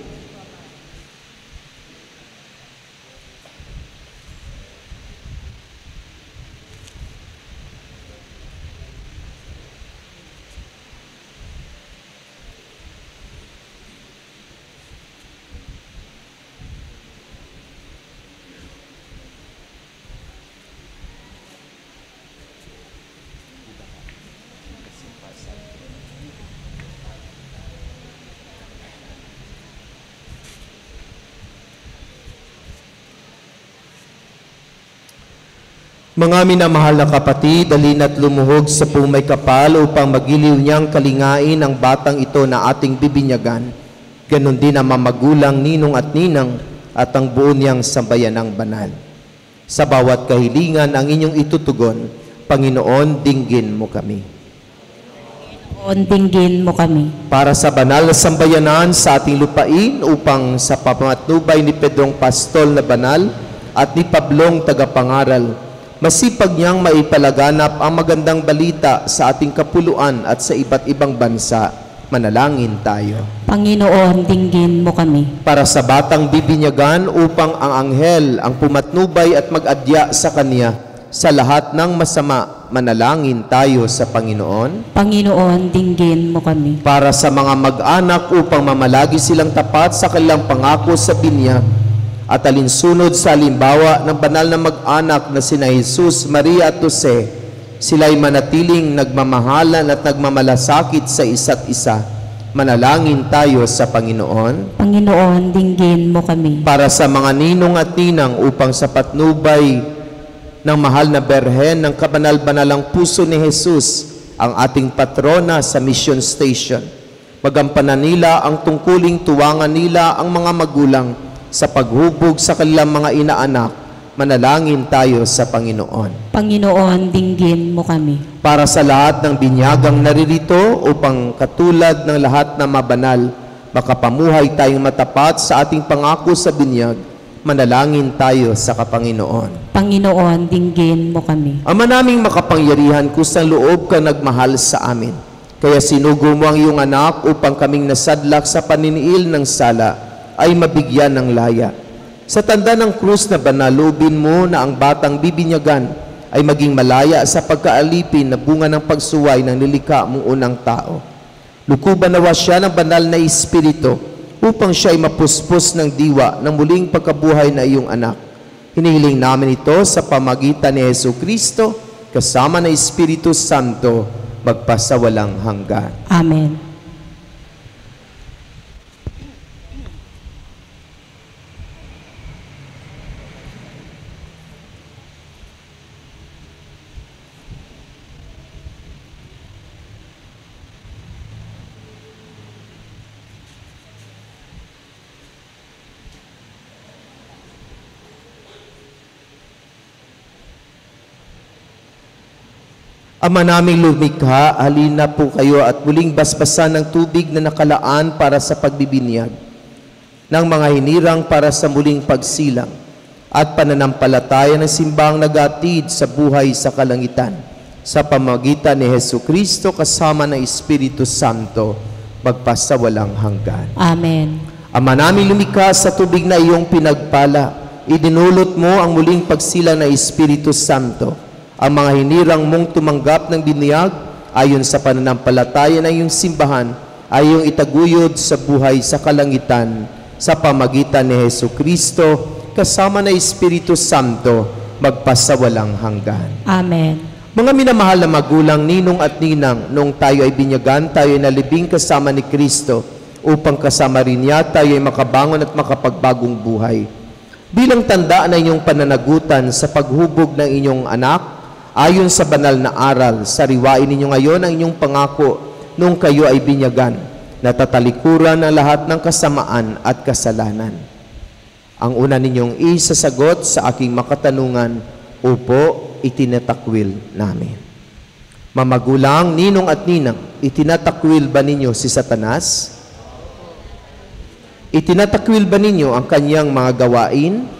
Mga minamahal na kapatid, halina't lumuhog sa pumay kapal upang magiliw niyang kalingain ang batang ito na ating bibinyagan. Ganon din ang mamagulang, ninong at ninang at ang buo niyang sambayanang banal. Sa bawat kahilingan ang inyong itutugon, Panginoon, dinggin mo kami. Panginoon, dinggin mo kami. Para sa banal na sambayanan sa ating lupain upang sa pamatnubay ni Pedrong Pastol na banal at ni Pablong tagapangaral, masipag niyang maipalaganap ang magandang balita sa ating kapuluan at sa iba't ibang bansa. Manalangin tayo. Panginoon, dinggin mo kami. Para sa batang bibinyagan upang ang anghel ang pumatnubay at mag-adya sa kanya sa lahat ng masama, manalangin tayo sa Panginoon. Panginoon, dinggin mo kami. Para sa mga mag-anak upang mamalagi silang tapat sa kanilang pangako sa binyag at alinsunod sa halimbawa ng banal na mag-anak na sina Jesus, Maria at Jose, sila'y manatiling nagmamahalan at nagmamalasakit sa isa't isa. Manalangin tayo sa Panginoon. Panginoon, dinggin mo kami. Para sa mga ninong at ninang upang sa patnubay ng mahal na Berhen ng kabanal-banalang puso ni Jesus, ang ating patrona sa mission station, magampanan nila ang tungkuling tuwangan nila ang mga magulang sa paghubog sa kanilang mga inaanak. Manalangin tayo sa Panginoon. Panginoon, dinggin mo kami. Para sa lahat ng binyagang naririto upang katulad ng lahat na mabanal, makapamuhay tayong matapat sa ating pangako sa binyag, manalangin tayo sa Kapanginoon. Panginoon, dinggin mo kami. Ama naming makapangyarihan, kusang loob ka nagmahal sa amin. Kaya sinugo mo ang iyong anak upang kaming nasadlak sa paniniil ng sala ay mabigyan ng laya. Sa tanda ng krus na banalubin mo na ang batang bibinyagan ay maging malaya sa pagkaalipin na bunga ng pagsuway ng nilikha mong unang tao. Lukuban nawa siya ng banal na Espiritu upang siya ay mapuspos ng diwa ng muling pagkabuhay na iyong anak. Hinihiling namin ito sa pamagitan ni Jesucristo kasama ng Espiritu Santo magpasawalang hanggan. Amen. Ama naming lumikha, halina po kayo at muling basbasan ng tubig na nakalaan para sa pagbibinyag, ng mga hinirang para sa muling pagsilang, at pananampalataya ng simbang nagatid sa buhay sa kalangitan, sa pamagitan ni Jesucristo kasama ng Espiritu Santo, magpasawalang hanggan. Amen. Ama naming lumikha sa tubig na iyong pinagpala, idinulot mo ang muling pagsilang ng Espiritu Santo. Ang mga hinirang mong tumanggap ng binyag ayon sa pananampalataya ng iyong simbahan ay iyong itaguyod sa buhay sa kalangitan sa pamagitan ni Jesucristo kasama ng Espiritu Santo magpasawalang hanggan. Amen. Mga minamahal na magulang, ninong at ninang, noong tayo ay binyagan, tayo ay nalibing kasama ni Kristo upang kasama rin niya tayo ay makabangon at makapagbagong buhay. Bilang tanda na inyong pananagutan sa paghubog ng inyong anak, ayon sa banal na aral, sariwain ninyo ngayon ang inyong pangako nung kayo ay binyagan, na tatalikuran ng lahat ng kasamaan at kasalanan. Ang una ninyong isasagot sa aking makatanungan, upo, itinatakwil namin. Mamagulang, ninong at ninang, itinatakwil ba ninyo si Satanas? Itinatakwil ba ninyo ang kanyang mga gawain?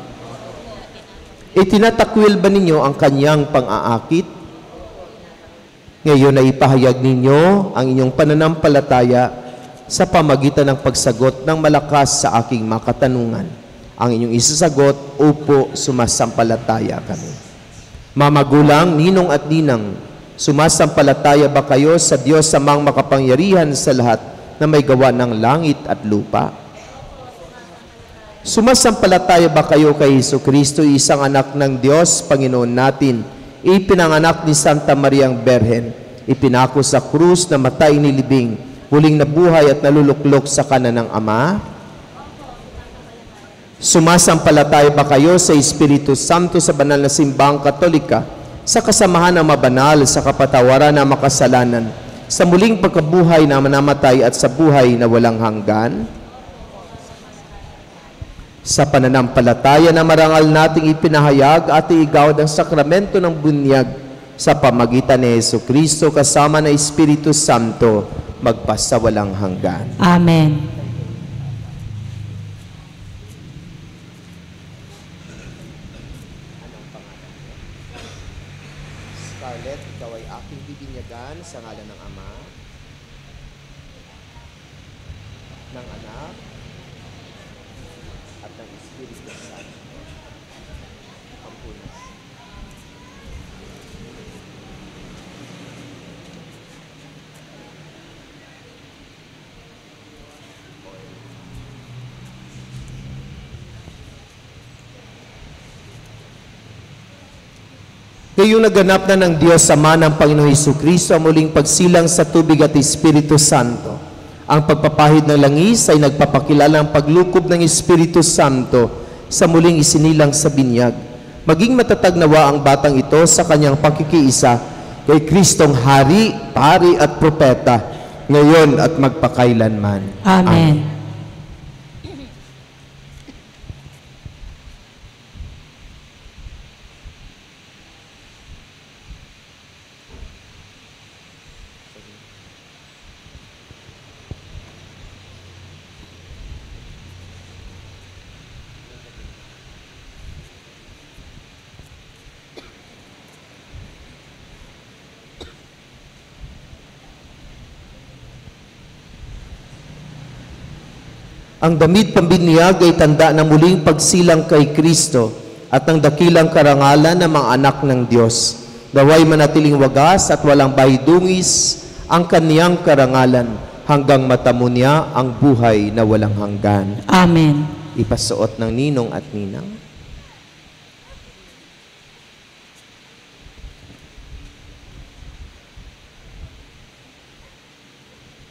Itinatakwil ba ninyo ang kanyang pang-aakit? Ngayon ay ipahayag ninyo ang inyong pananampalataya sa pamagitan ng pagsagot ng malakas sa aking makatanungan. Ang inyong isasagot, upo, sumasampalataya kami. Mamagulang, ninong at ninang, sumasampalataya ba kayo sa Diyos Amang makapangyarihan sa lahat na may gawa ng langit at lupa? Sumasampalataya ba kayo kay Jesucristo, isang anak ng Diyos, Panginoon natin, ipinanganak ni Santa Mariang Berhen, ipinako sa krus na matay nilibing, muling nabuhay at naluluklok sa kanan ng Ama? Sumasampalataya ba kayo sa Espiritu Santo sa banal na simbang Katolika, sa kasamahan ng mabanal, sa kapatawaran ng makasalanan, sa muling pagkabuhay na manamatay at sa buhay na walang hanggan, sa pananampalataya na marangal nating ipinahayag at iigawad ang sakramento ng bunyag sa pamagitan ni Jesucristo kasama ng Espiritu Santo, magpasawalang hanggan. Amen. Scarlett, ikaw ay aking bibinyagan sa ngalan ng Ama, ng Anak, at ng Espiritu Santo. Pampunas. Ngayong naganap na ng Diyos Ama ng Panginoong Jesucristo ang muling pagsilang sa tubig at Espiritu Santo. Ang pagpapahid ng langis ay nagpapakilala ng paglukob ng Espiritu Santo sa muling isinilang sa binyag. Maging matatag nawa ang batang ito sa kanyang pakikiisa kay Kristong Hari, Pari at Propeta, ngayon at magpakailanman. Amen. Ang damit pambinyag ay tanda ng muling pagsilang kay Kristo at ng dakilang karangalan ng mga anak ng Diyos. Naway manatiling wagas at walang bahidungis ang kaniyang karangalan hanggang matamo niya ang buhay na walang hanggan. Amen. Ipasuot ng ninong at ninang.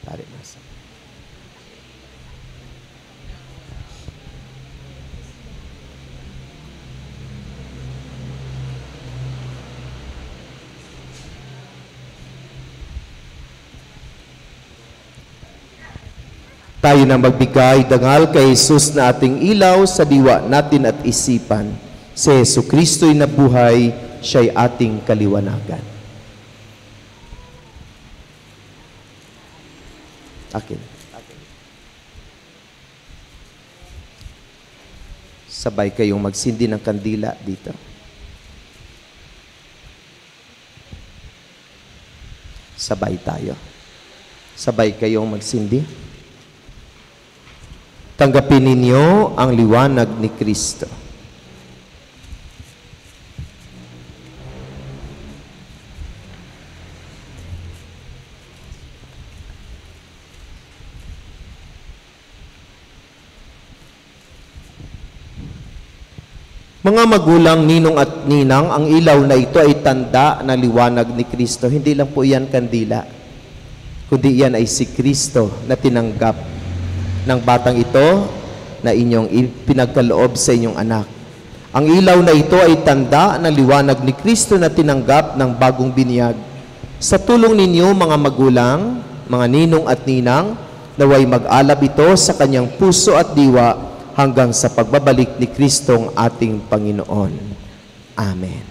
Pare masa. Tayo na magbigay dangal kay Jesus na ating ilaw sa diwa natin at isipan. Si Jesucristo'y nabuhay, siya'y ating kaliwanagan. Akin. Sabay kayong magsindi ng kandila dito. Sabay tayo. Sabay kayong magsindi. Tanggapin ninyo ang liwanag ni Kristo. Mga magulang, ninong at ninang, ang ilaw na ito ay tanda ng liwanag ni Kristo. Hindi lang po yan kandila, kundi yan ay si Kristo na tinanggap ng batang ito na inyong pinagkaloob sa inyong anak. Ang ilaw na ito ay tanda ng liwanag ni Kristo na tinanggap ng bagong binyag. Sa tulong ninyo, mga magulang, mga ninong at ninang, naway mag-alab ito sa kanyang puso at diwa hanggang sa pagbabalik ni Kristong ating Panginoon. Amen.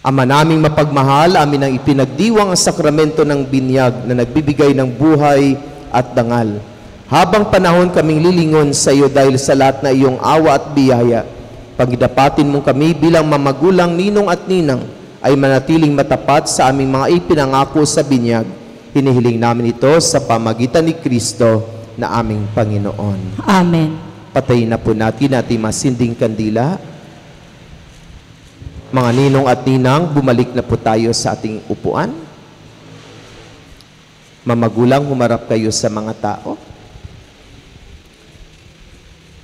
Ama naming mapagmahal, amin ang ipinagdiwang ang sakramento ng binyag na nagbibigay ng buhay at dangal. Habang panahon kaming lilingon sa iyo dahil sa lahat na iyong awa at biyaya, pagidapatin mo kami bilang mamagulang, ninong at ninang ay manatiling matapat sa aming mga ipinangako sa binyag. Hinihiling namin ito sa pamagitan ni Kristo na aming Panginoon. Amen. Patayin na po natin ating masinding kandila. Mga ninong at ninang, bumalik na po tayo sa ating upuan. Mamagulang, humarap kayo sa mga tao.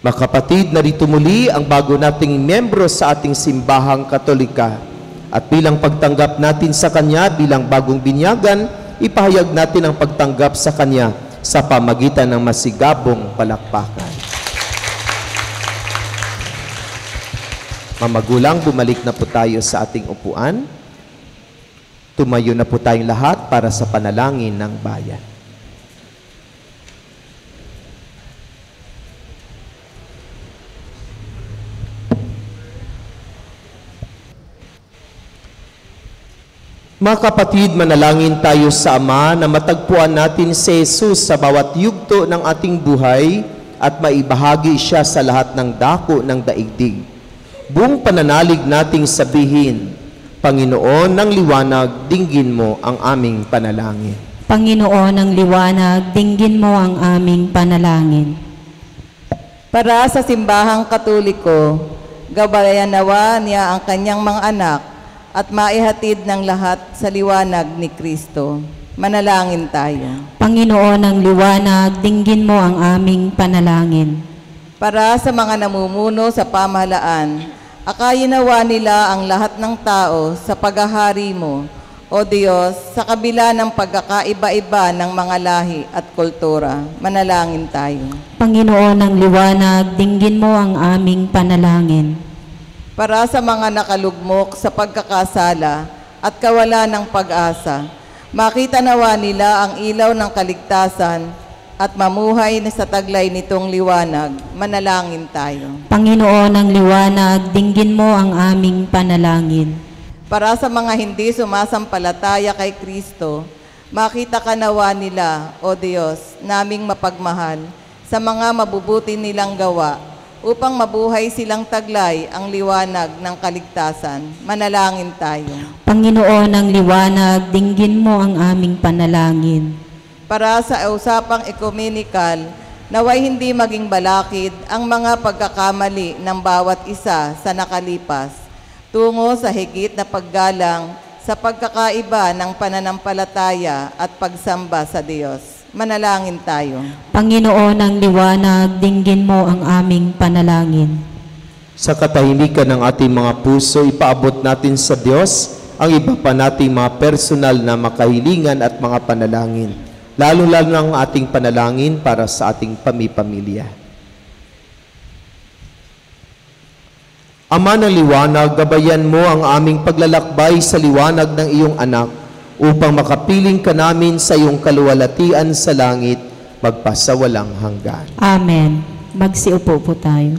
Mga kapatid, narito muli ang bago nating miyembro sa ating simbahang Katolika. At bilang pagtanggap natin sa Kanya, bilang bagong binyagan, ipahayag natin ang pagtanggap sa Kanya sa pamagitan ng masigabong palakpakan. Mga magulang, bumalik na po tayo sa ating upuan. Tumayo na po tayong lahat para sa panalangin ng bayan. Mga kapatid, manalangin tayo sa Ama na matagpuan natin si Jesus sa bawat yugto ng ating buhay at maibahagi siya sa lahat ng dako ng daigdig. Buong pananalig nating sabihin, Panginoon ng liwanag, dinggin mo ang aming panalangin. Panginoon ng liwanag, dinggin mo ang aming panalangin. Para sa simbahang katoliko, gabayan nawa niya ang kanyang mga anak at maihatid ng lahat sa liwanag ni Kristo. Manalangin tayo. Panginoon ng liwanag, dinggin mo ang aming panalangin. Para sa mga namumuno sa pamahalaan, akayin nawa nila ang lahat ng tao sa paghahari mo, O Diyos, sa kabila ng pagkakaiba-iba ng mga lahi at kultura. Manalangin tayo. Panginoon ng liwanag, dinggin mo ang aming panalangin. Para sa mga nakalugmok sa pagkakasala at kawalan ng pag-asa, makita nawa nila ang ilaw ng kaligtasan at mamuhay na sa taglay nitong liwanag. Manalangin tayo. Panginoon ng liwanag, dinggin mo ang aming panalangin. Para sa mga hindi sumasampalataya kay Kristo, makita ka nawa nila, O Diyos, naming mapagmahal, sa mga mabubuti nilang gawa, upang mabuhay silang taglay ang liwanag ng kaligtasan. Manalangin tayo. Panginoon ng liwanag, dinggin mo ang aming panalangin. Para sa usapang ekumenikal, naway hindi maging balakid ang mga pagkakamali ng bawat isa sa nakalipas, tungo sa higit na paggalang sa pagkakaiba ng pananampalataya at pagsamba sa Diyos. Manalangin tayo. Panginoon ng liwanag, dinggin mo ang aming panalangin. Sa katahimikan ng ating mga puso, ipaabot natin sa Diyos ang iba pa nating mga personal na makahilingan at mga panalangin, lalo-lalo ng ating panalangin para sa ating pamilya. Ama ng liwanag, gabayan mo ang aming paglalakbay sa liwanag ng iyong anak, upang makapiling ka namin sa iyong kaluwalhatian sa langit, magpasawalang hanggan. Amen. Magsiupo po tayo.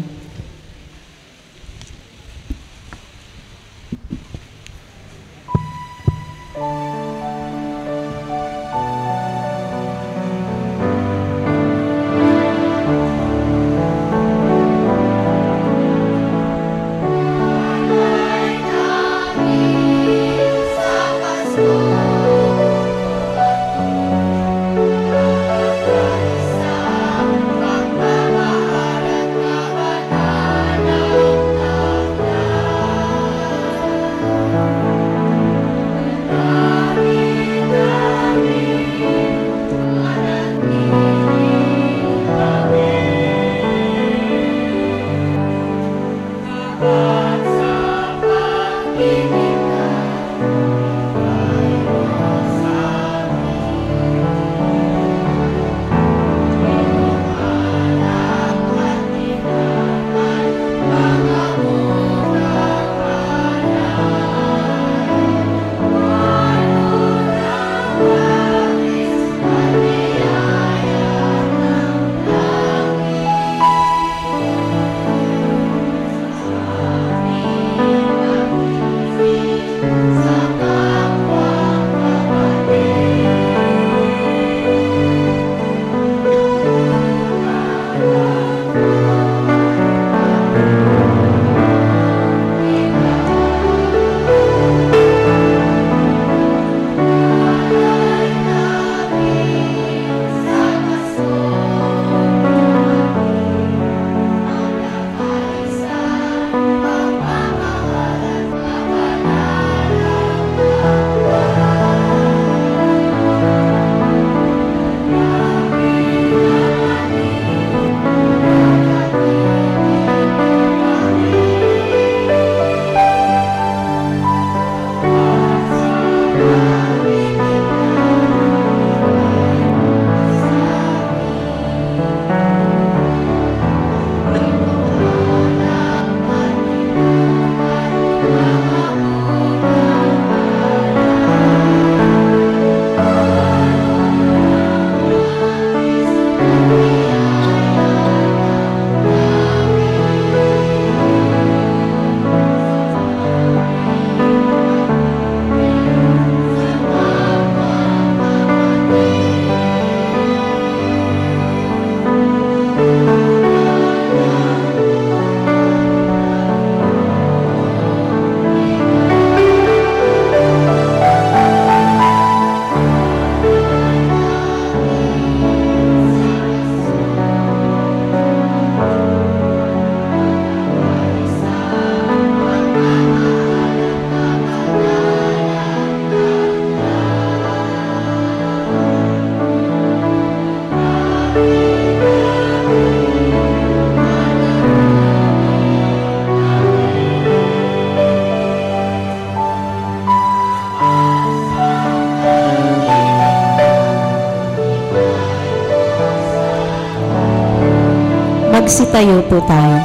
Magsitayo po tayo.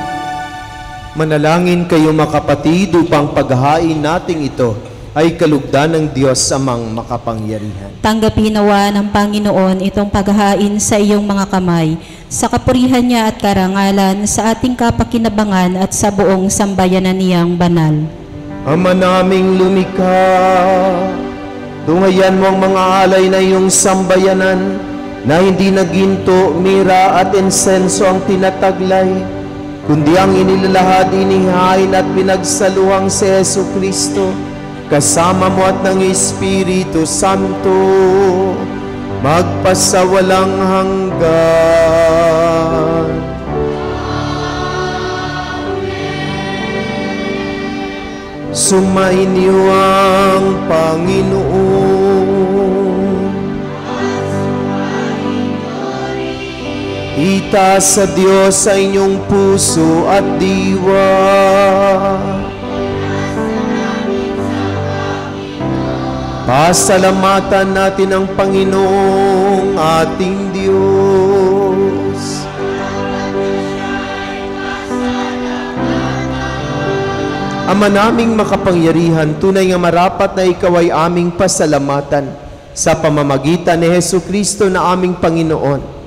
Manalangin kayo mga kapatid upang paghahain nating ito ay kalugdan ng Diyos amang makapangyarihan. Tanggapin nawa ng Panginoon itong paghahain sa iyong mga kamay, sa kapurihan niya at karangalan, sa ating kapakinabangan at sa buong sambayanan niyang banal. Ama naming lumikha, tungayan mo ang mga alay na iyong sambayanan, na hindi na ginto, mira at insenso ang tinataglay, kundi ang inilalahad, inihain at pinagsaluhang si Jesu Kristo, kasama mo at ng Espiritu Santo, magpasawalang hanggan. Sumainyo ang Panginoon. Itaas sa Diyos sa inyong puso at diwa. Pasalamatan natin ang Panginoong ating Diyos. Ama naming makapangyarihan, tunay nga marapat na ikaw ay aming pasalamatan sa pamamagitan ni Hesu Kristo na aming Panginoon,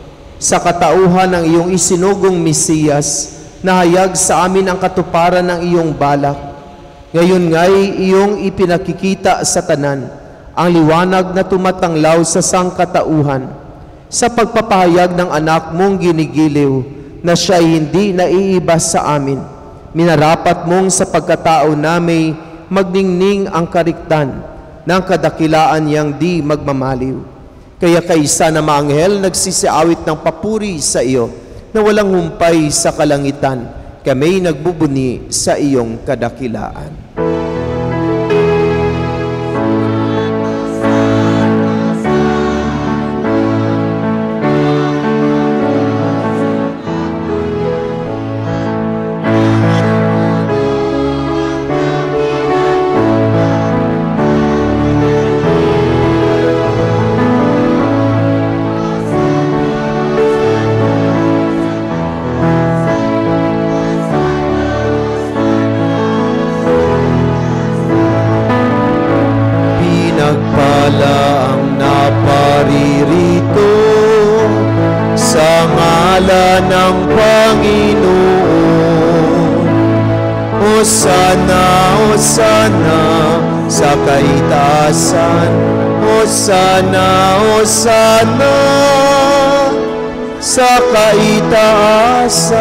sa katauhan ng iyong isinugong Mesiyas, na hayag sa amin ang katuparan ng iyong balak. Ngayon nga'y iyong ipinakikita sa tanan ang liwanag na tumatanglaw sa sangkatauhan, sa pagpapahayag ng anak mong ginigiliw na siya'y hindi naiiba sa amin. Minarapat mong sa pagkatao namin magningning ang kariktan ng kadakilaan niyang di magmamaliw. Kaya kaisa na maanghel nagsisiawit ng papuri sa iyo, na walang humpay sa kalangitan, kami nagbubuni sa iyong kadakilaan. Hosana, Hosana sa kaitaasan. Hosana, Hosana sa kaitaasan.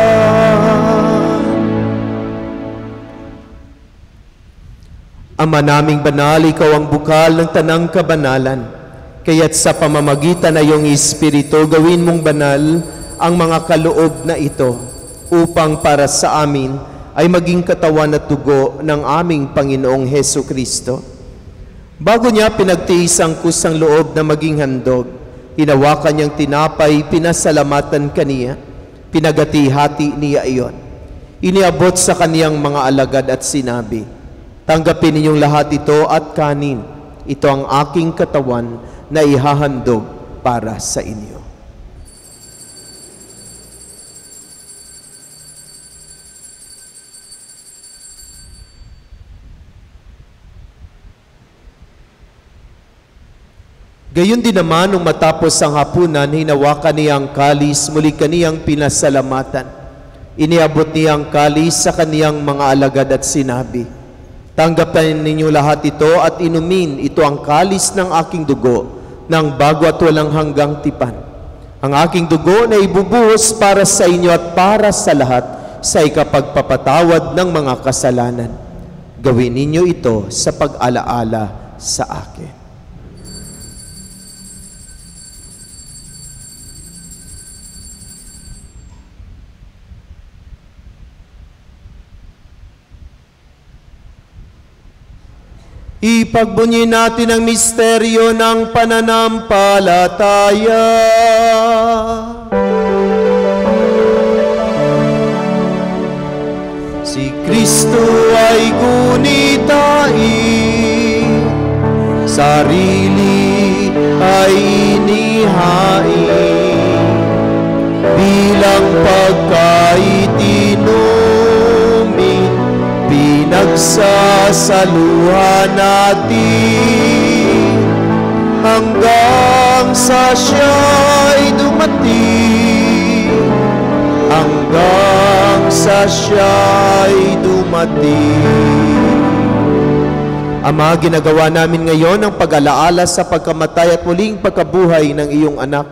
Ama naming banal, ikaw ang bukal ng tanang kabanalan. Kaya't sa pamamagitan na iyong Espiritu, gawin mong banal ang mga kaloob na ito, upang para sa amin ay maging katawan at dugo ng aming Panginoong Hesu Kristo. Bago niya pinagtiis ang kusang loob na maging handog, hinawakan niyang tinapay, pinasalamatan kaniya, pinagati-hati niya iyon. Iniabot sa kaniyang mga alagad at sinabi, "Tanggapin ninyong lahat ito at kanin. Ito ang aking katawan na ihahandog para sa inyo." Gayon din naman, nung matapos ang hapunan, hinawakan niya ang kalis, muli kaniyang pinasalamatan. Iniabot niya ang kalis sa kaniyang mga alagad at sinabi, "Tanggapin ninyo lahat ito at inumin, ito ang kalis ng aking dugo, ng bago at walang hanggang tipan. Ang aking dugo na ibubuhos para sa inyo at para sa lahat sa ikapagpapatawad ng mga kasalanan. Gawin ninyo ito sa pag-alaala sa akin." Ipagbunyi natin ang misteryo ng pananampalataya. Si Kristo ay gunitain, sarili ay inihain, bilang pagkain itinuming, pinagsasaluhan natin hanggang sa siya'y dumating, hanggang sa siya'y dumating. Ama, ginagawa namin ngayon ang pag-alaala sa pagkamatay at muling pagkabuhay ng iyong anak.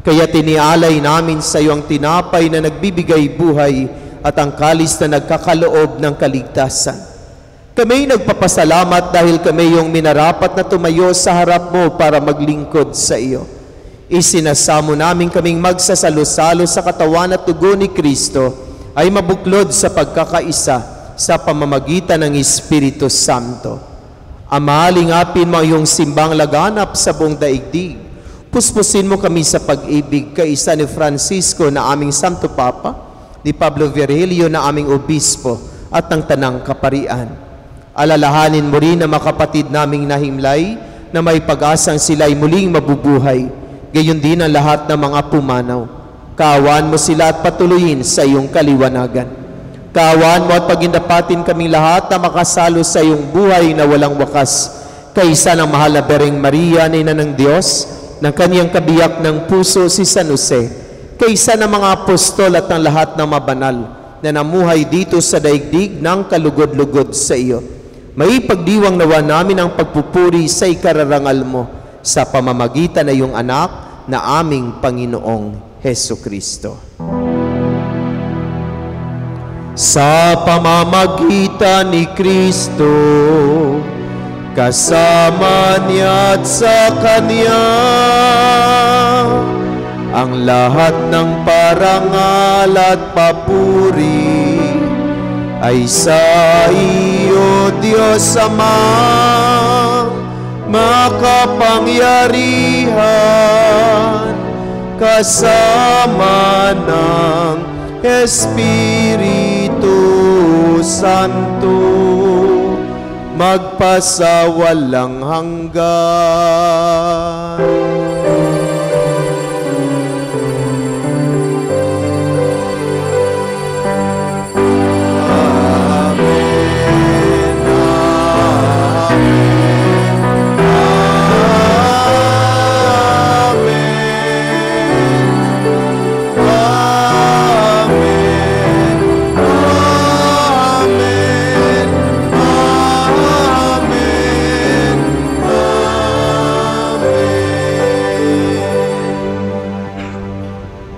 Kaya tinialay namin sa iyo ang tinapay na nagbibigay buhay at ang kalis na nagkakaloob ng kaligtasan. Kami nagpapasalamat dahil kami yung minarapat na tumayo sa harap mo para maglingkod sa iyo. Isinasamo namin kaming magsasalo-salo sa katawan at dugo ni Kristo ay mabuklod sa pagkakaisa sa pamamagitan ng Espiritu Santo. Ama, lingapin mo yung simbang laganap sa buong daigdig. Puspusin mo kami sa pag-ibig kaisa ni Francisco na aming Santo Papa, ni Pablo Virgilio na aming Obispo at ng Tanang Kaparian. Alalahanin mo rin na makapatid naming nahimlay na may pag-asang sila'y muling mabubuhay. Gayon din ang lahat ng mga pumanaw. Kaawan mo sila at patuloyin sa iyong kaliwanagan. Kaawan mo at pagindapatin kaming lahat na makasalo sa iyong buhay na walang wakas. Kaisa ng mahal na Bereng Maria, Ina ng Diyos, ng kaniyang kabiyak ng puso si San Jose, kaisa ng mga apostol at ng lahat ng mabanal na namuhay dito sa daigdig ng kalugod-lugod sa iyo. May pagdiwang nawa namin ang pagpupuri sa ikararangal mo sa pamamagitan ng iyong anak na aming Panginoong Heso Kristo. Sa pamamagitan ni Kristo, kasama niya at sa Kanya, ang lahat ng parangal at papuri ay sa iyo, Diyos Amang makapangyarihan, kasama ng Espiritu Santo, magpasawalang hanggan.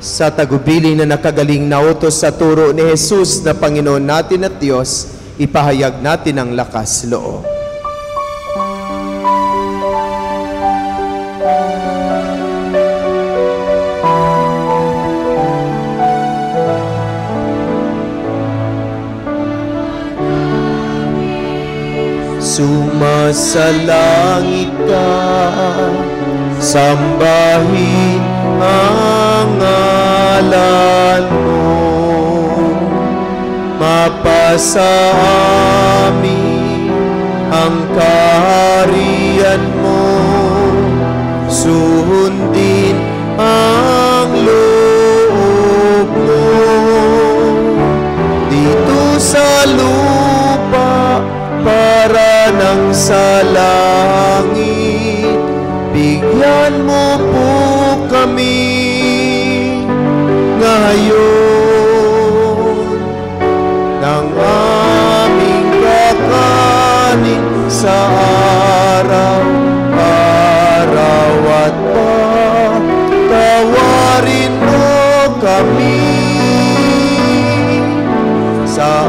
Sa tagubilin na nakagaling na utos sa turo ni Jesus na Panginoon natin at Diyos, ipahayag natin ang lakas loob. Sumasalangit ka, sambahin ang ngalan mo, mapasa amin ang kaharian mo, sundin ang loob mo dito sa lupa para nang sa langit. Bigyan mo po kami ngayon ng aming kakanin sa araw-araw at patawarin mo kami sa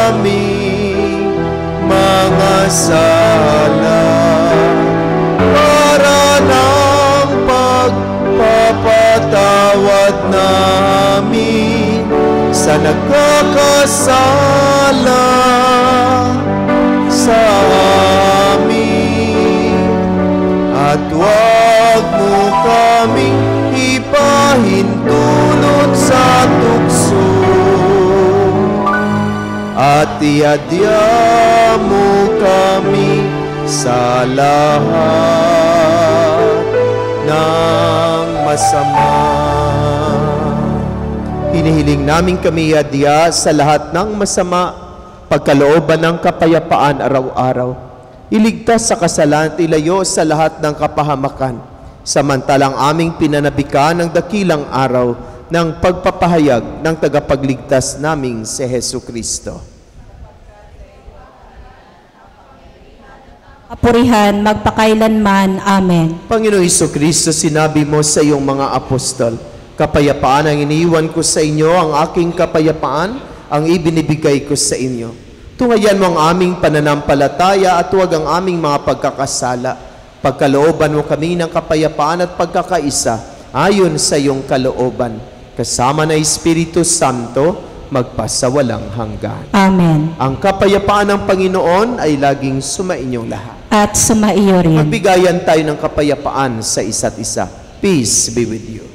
aming mga sala, papatawad namin sa nagkakasala sa amin, at huwag mo kaming ipahintulot sa tukso, at iadya mo kami sa lahat ng masama. hinihiling namin kami adya sa lahat ng masama, pagkalooban ng kapayapaan araw-araw. Iligtas sa kasalanan at ilayo sa lahat ng kapahamakan, samantalang aming pinanabikan ng dakilang araw ng pagpapahayag ng tagapagligtas naming si Jesucristo. Kapurihan magpakailanman. Amen. Panginoong Jesucristo, sinabi mo sa iyong mga apostol, kapayapaan ang iniiwan ko sa inyo, ang aking kapayapaan ang ibinibigay ko sa inyo. Tungayan mo ang aming pananampalataya at huwag ang aming mga pagkakasala. Pagkalooban mo kami ng kapayapaan at pagkakaisa ayon sa iyong kalooban. Kasama na Espiritu Santo, magpasawalang hanggan. Amen. Ang kapayapaan ng Panginoon ay laging sumainyong lahat. At sumaiyo rin. Magbigayan tayo ng kapayapaan sa isa't isa. Peace be with you.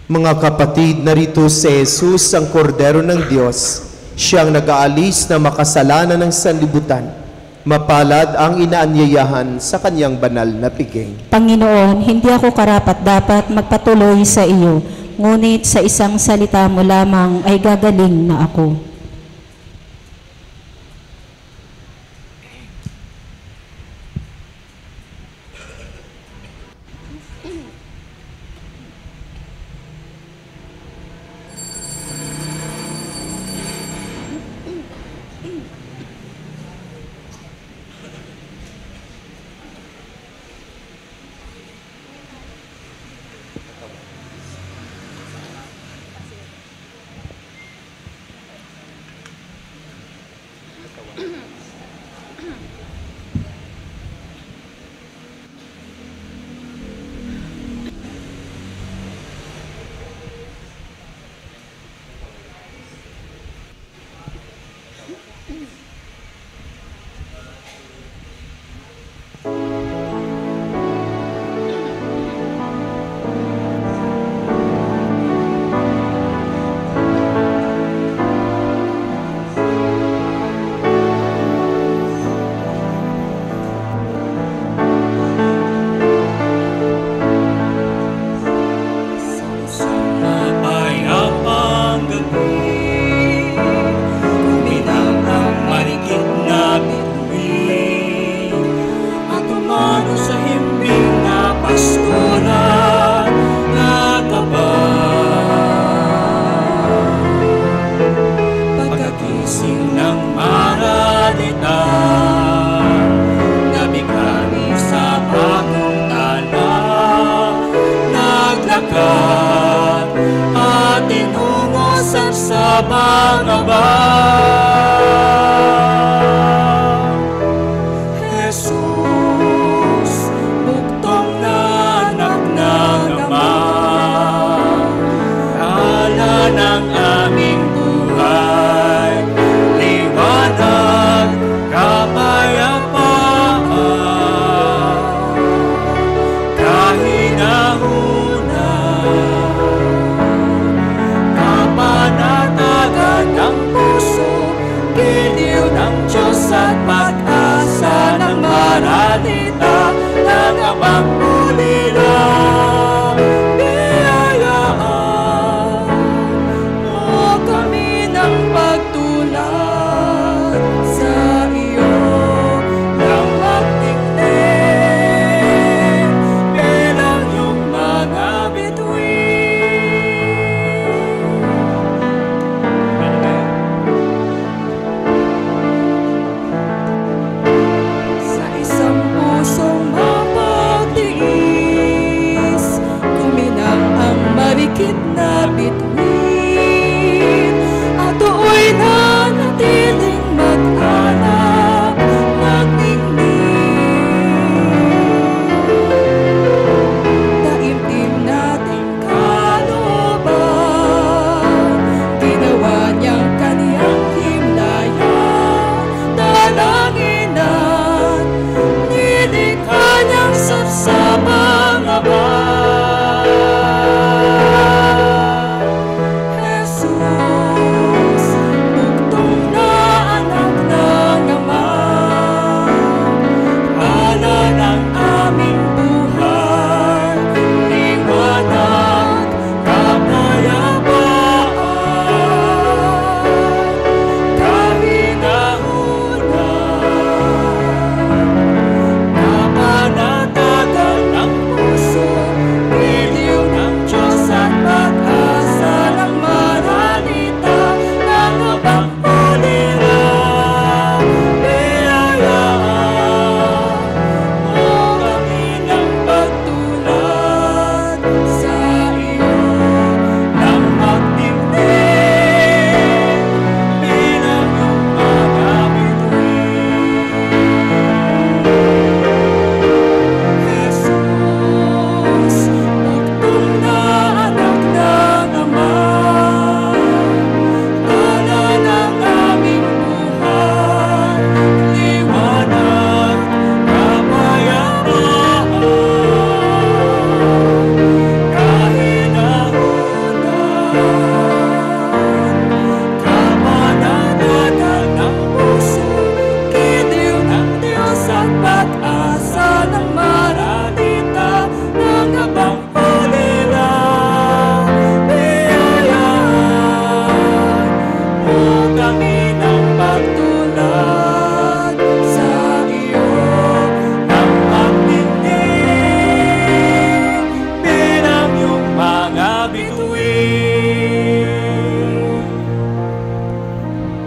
Mga kapatid, narito si Jesus, ang kordero ng Diyos, siyang nag-aalis na makasalanan ng sanlibutan. Mapalad ang inaanyayahan sa kanyang banal na piging. Panginoon, hindi ako karapat-dapat magpatuloy sa iyo, ngunit sa isang salita mo lamang ay gagaling na ako. Ng puso, giliw ng Diyos at pag-asa ng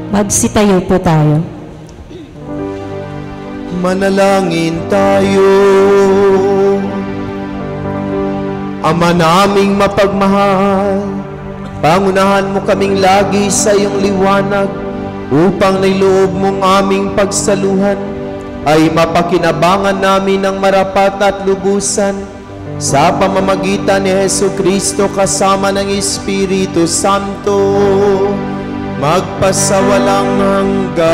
Magsitayo po tayo. Manalangin tayo. Ama naming mapagmahal, pangunahan mo kaming lagi sa iyong liwanag upang nailoob mong aming pagsaluhan ay mapakinabangan namin ng marapat at lubusan sa pamamagitan ni Jesucristo kasama ng Espiritu Santo magpasawalang hanggan.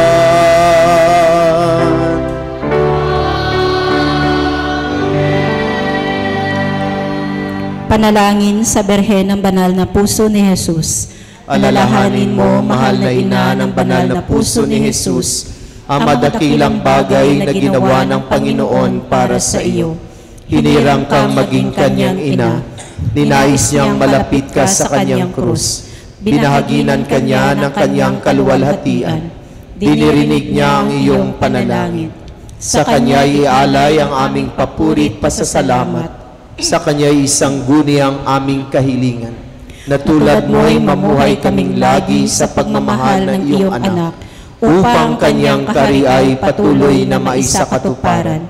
Panalangin sa Berhen ng Banal na Puso ni Jesus. Alalahanin mo, mahal na ina ng banal na puso ni Jesus, ang madakilang bagay na ginawa ng Panginoon para sa iyo. Hinirang kang maging kanyang ina, ninais niyang malapit ka sa kanyang krus. Binahaginan kanya ng kanyang kaluwalhatian. Dinirinig niya ang iyong panalangin. Sa kanya ialay ang aming papurit pasasalamat. Sa kanya isangguni ang aming kahilingan. Na tulad mo'y mamuhay kaming lagi sa pagmamahal ng iyong anak, upang kanyang kariay patuloy na maisakatuparan.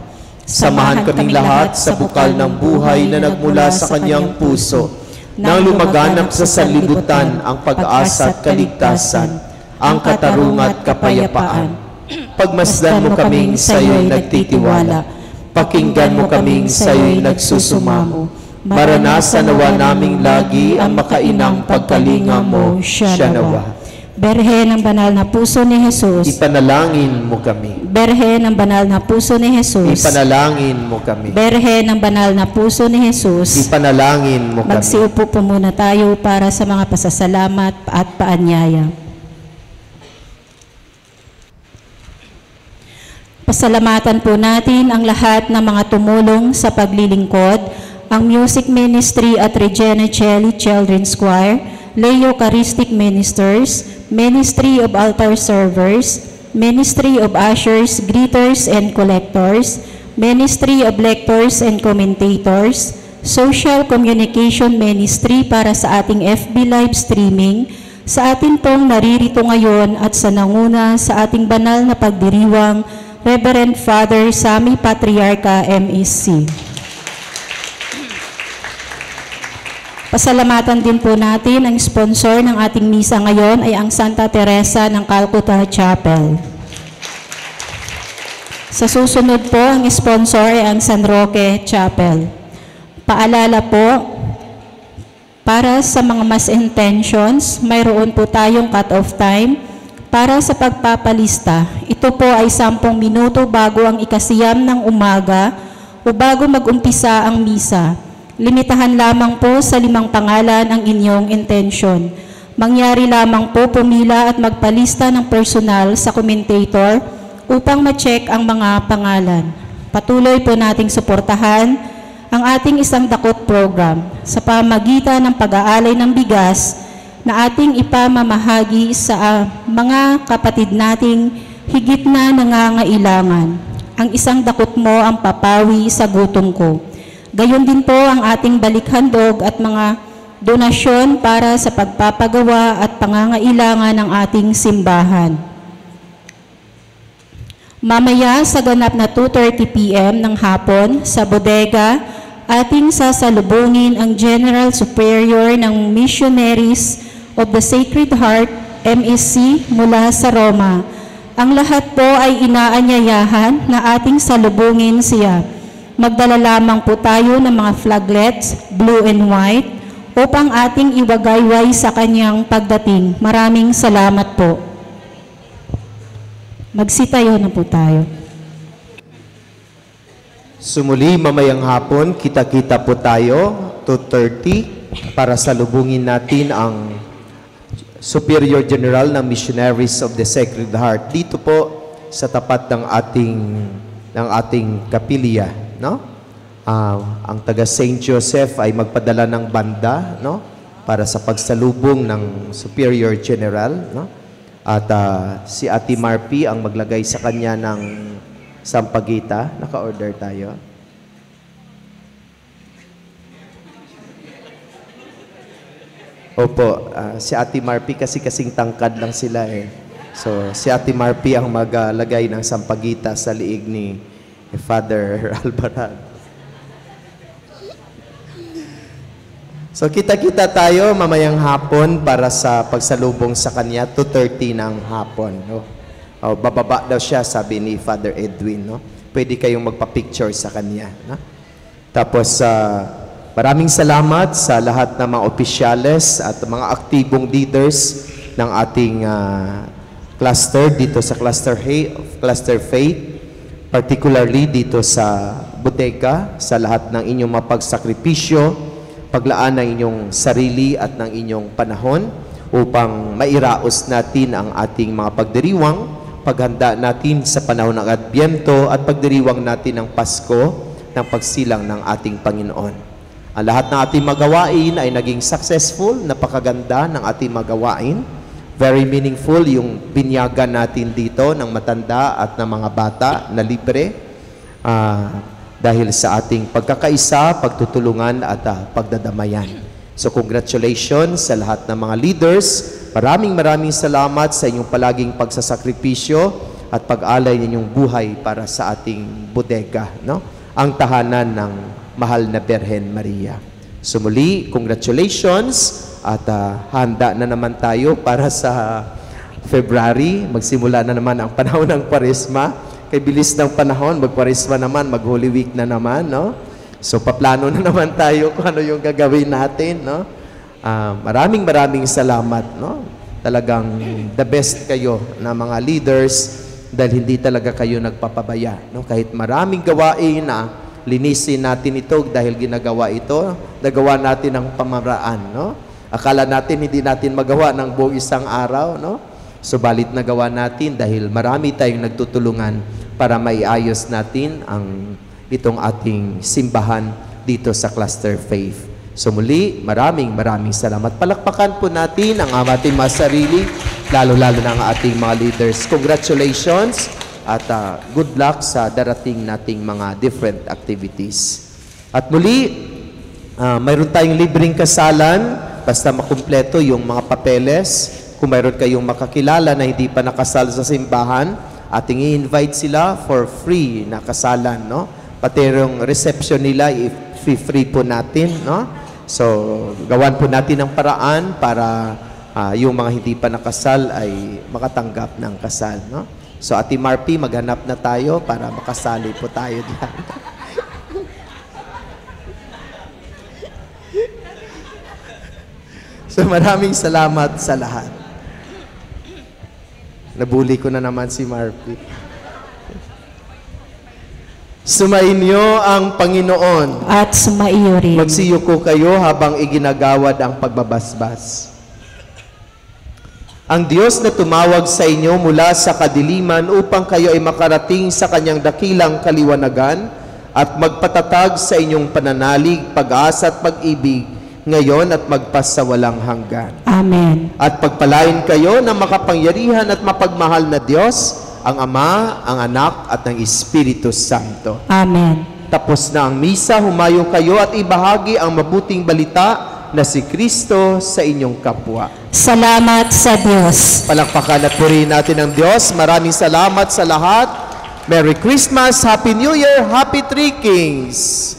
Samahan kaming lahat sa bukal ng buhay na nagmula sa kanyang puso, nang lumaganap sa sanlibutan ang pag-asa at kaligtasan, ang katarungan at kapayapaan. Pagmasdan mo kaming sa iyo'y nagtitiwala, pakinggan mo kaming sa iyo'y nagsusumamo. Maranasan nawa naming lagi ang makainang pagkalinga mo, siya nawa. Berhen ng Banal na Puso ni Jesus. Ipanalangin mo kami. Berhen ng Banal na Puso ni Jesus. Ipanalangin mo kami. Berhen ng Banal na Puso ni Jesus. Ipanalangin mo kami. Magsiupo po muna tayo para sa mga pasasalamat at paanyaya. Pasalamatan po natin ang lahat ng mga tumulong sa paglilingkod, ang Music Ministry at Regina Celli Children's Choir, Lay Eucharistic Ministers, Ministry of Altar Servers, Ministry of Ushers, Greeters and Collectors, Ministry of Lectors and Commentators, Social Communication Ministry para sa ating FB live streaming, sa atin pong naririto ngayon at sa nanguna sa ating banal na pagdiriwang, Reverend Father Sammy Patriarca MEC. Pasalamatan din po natin ang sponsor ng ating misa ngayon ay ang Santa Teresa ng Calcutta Chapel. Sa susunod po, ang sponsor ay ang San Roque Chapel. Paalala po, para sa mga mass intentions, mayroon po tayong cut-off time para sa pagpapalista. Ito po ay 10 minuto bago ang ikasiyam ng umaga o bago mag-umpisa ang misa. Limitahan lamang po sa 5 pangalan ang inyong intensyon. Mangyari lamang po pumila at magpalista ng personal sa commentator upang ma-check ang mga pangalan. Patuloy po nating suportahan ang ating isang dakot program sa pamagitan ng pag-aalay ng bigas na ating ipamamahagi sa mga kapatid nating higit na nangangailangan. Ang isang dakot mo ang papawi sa gutom ko. Gayon din po ang ating balikhandog at mga donasyon para sa pagpapagawa at pangangailangan ng ating simbahan. Mamaya sa ganap na 2:30 p.m. ng hapon sa bodega, ating sasalubungin ang General Superior ng Missionaries of the Sacred Heart, MEC, mula sa Roma. Ang lahat po ay inaanyayahan na ating salubungin siya. Magdala lamang po tayo ng mga flaglets, blue and white, upang ating iwagayway sa kanyang pagdating. Maraming salamat po. Magsitayo na po tayo. Sumuli mamayang hapon, kita-kita po tayo, 2:30, para salubungin natin ang Superior General ng Missionaries of the Sacred Heart. Dito po sa tapat ng ating kapilya. No? Ang taga St. Joseph ay magpadala ng banda, no? Para sa pagsalubong ng Superior General, no? At si Ate Marpy ang maglagay sa kanya ng sampagita. Naka-order tayo. Opo, si Ate Marpy kasi kasing tangkad lang sila eh. So, si Ate Marpy ang maglagay ng sampagita sa liig ni Father Alvarado. So, kita-kita tayo mamayang hapon para sa pagsalubong sa kanya, 2:30 ng hapon. No? Bababa daw siya, sabi ni Father Edwin. No? Pwede kayong magpa-picture sa kanya. No? Tapos, maraming salamat sa lahat ng mga opisyales at mga aktibong leaders ng ating cluster dito sa Cluster Faith, particularly dito sa Bodega, sa lahat ng inyong mapagsakripisyo, paglaan ng inyong sarili at ng inyong panahon upang mairaos natin ang ating mga pagdiriwang, paghanda natin sa panahon ng Adbyento at pagdiriwang natin ng Pasko ng pagsilang ng ating Panginoon. Ang lahat ng ating magawain ay naging successful, napakaganda ng ating magawain. Very meaningful yung binyagan natin dito ng matanda at ng mga bata na libre dahil sa ating pagkakaisa, pagtutulungan at pagdadamayan. So congratulations sa lahat ng mga leaders. Maraming salamat sa inyong palaging pagsasakripisyo at pag-alay ninyong buhay para sa ating bodega, no? Ang tahanan ng mahal na Birhen Maria. So muli, congratulations at handa na naman tayo para sa February. Magsimula na naman ang panahon ng Kwaresma. Kay bilis ng panahon, mag-Kwaresma naman, mag-Holy Week na naman, no? So paplano na naman tayo kung ano yung gagawin natin, no? Maraming salamat, no? Talagang the best kayo na mga leaders dahil hindi talaga kayo nagpapabaya, no? Kahit maraming gawain na linisin natin ito dahil ginagawa ito, nagawa natin ang pamaraan, no? Akala natin hindi natin magawa ng buong isang araw, no? Subalit nagawa natin dahil marami tayong nagtutulungan para maiayos natin ang itong ating simbahan dito sa Cluster Faith. So muli, maraming salamat. Palakpakan po natin ang ating mga sarili, lalo-lalo na ang ating mga leaders. Congratulations at good luck sa darating nating mga different activities. At muli, mayroon tayong libreng kasalan, basta makumpleto yung mga papeles. Kung mayroon kayong makakilala na hindi pa nakasal sa simbahan, ating i-invite sila for free na kasalan, no? Pati yung reception nila, i-free po natin, no? So, gawan po natin ang paraan para yung mga hindi pa nakasal ay makatanggap ng kasal, no? So, Ate Marpy, maghanap na tayo para makasali po tayo diyan. So, maraming salamat sa lahat. Nabuli ko na naman si Marpy. Sumainyo ang Panginoon. At sumaiyo rin. Magsiyuko kayo habang iginagawad ang pagbabasbas. Ang Diyos na tumawag sa inyo mula sa kadiliman upang kayo ay makarating sa kanyang dakilang kaliwanagan at magpatatag sa inyong pananalig, pag-asa at pag-ibig ngayon at magpasawalang hanggan. Amen. At pagpalain kayo ng makapangyarihan at mapagmahal na Diyos, ang Ama, ang Anak, at ang Espiritu Santo. Amen. Tapos na ang misa, humayo kayo at ibahagi ang mabuting balita na si Kristo sa inyong kapwa. Salamat sa Diyos. Palakpakan at purihin natin ang Diyos. Maraming salamat sa lahat. Merry Christmas, Happy New Year, Happy Three Kings.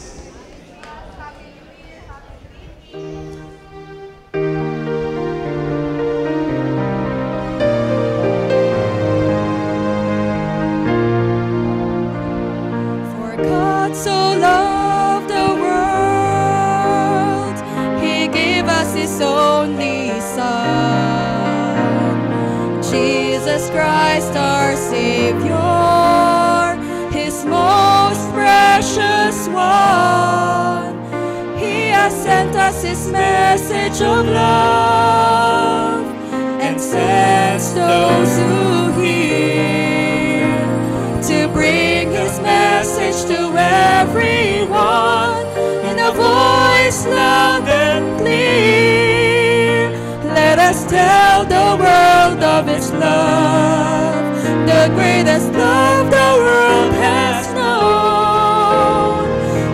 Christ our Savior, His most precious one. He has sent us His message of love and sends those who hear to bring His message to everyone in a voice loud and clear. Let us tell the world of its love, the greatest love the world has known.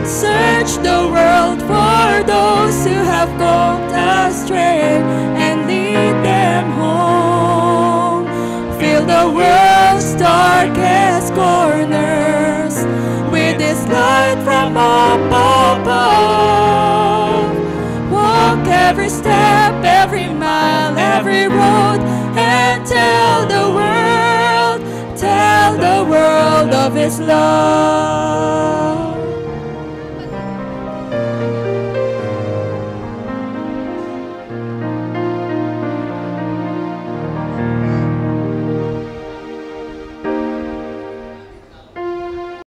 Search the world for those who have gone astray and lead them home. Fill fill the world's darkest corners with His light from up above. Walk every step, every mile, every road, and tell the world of His love.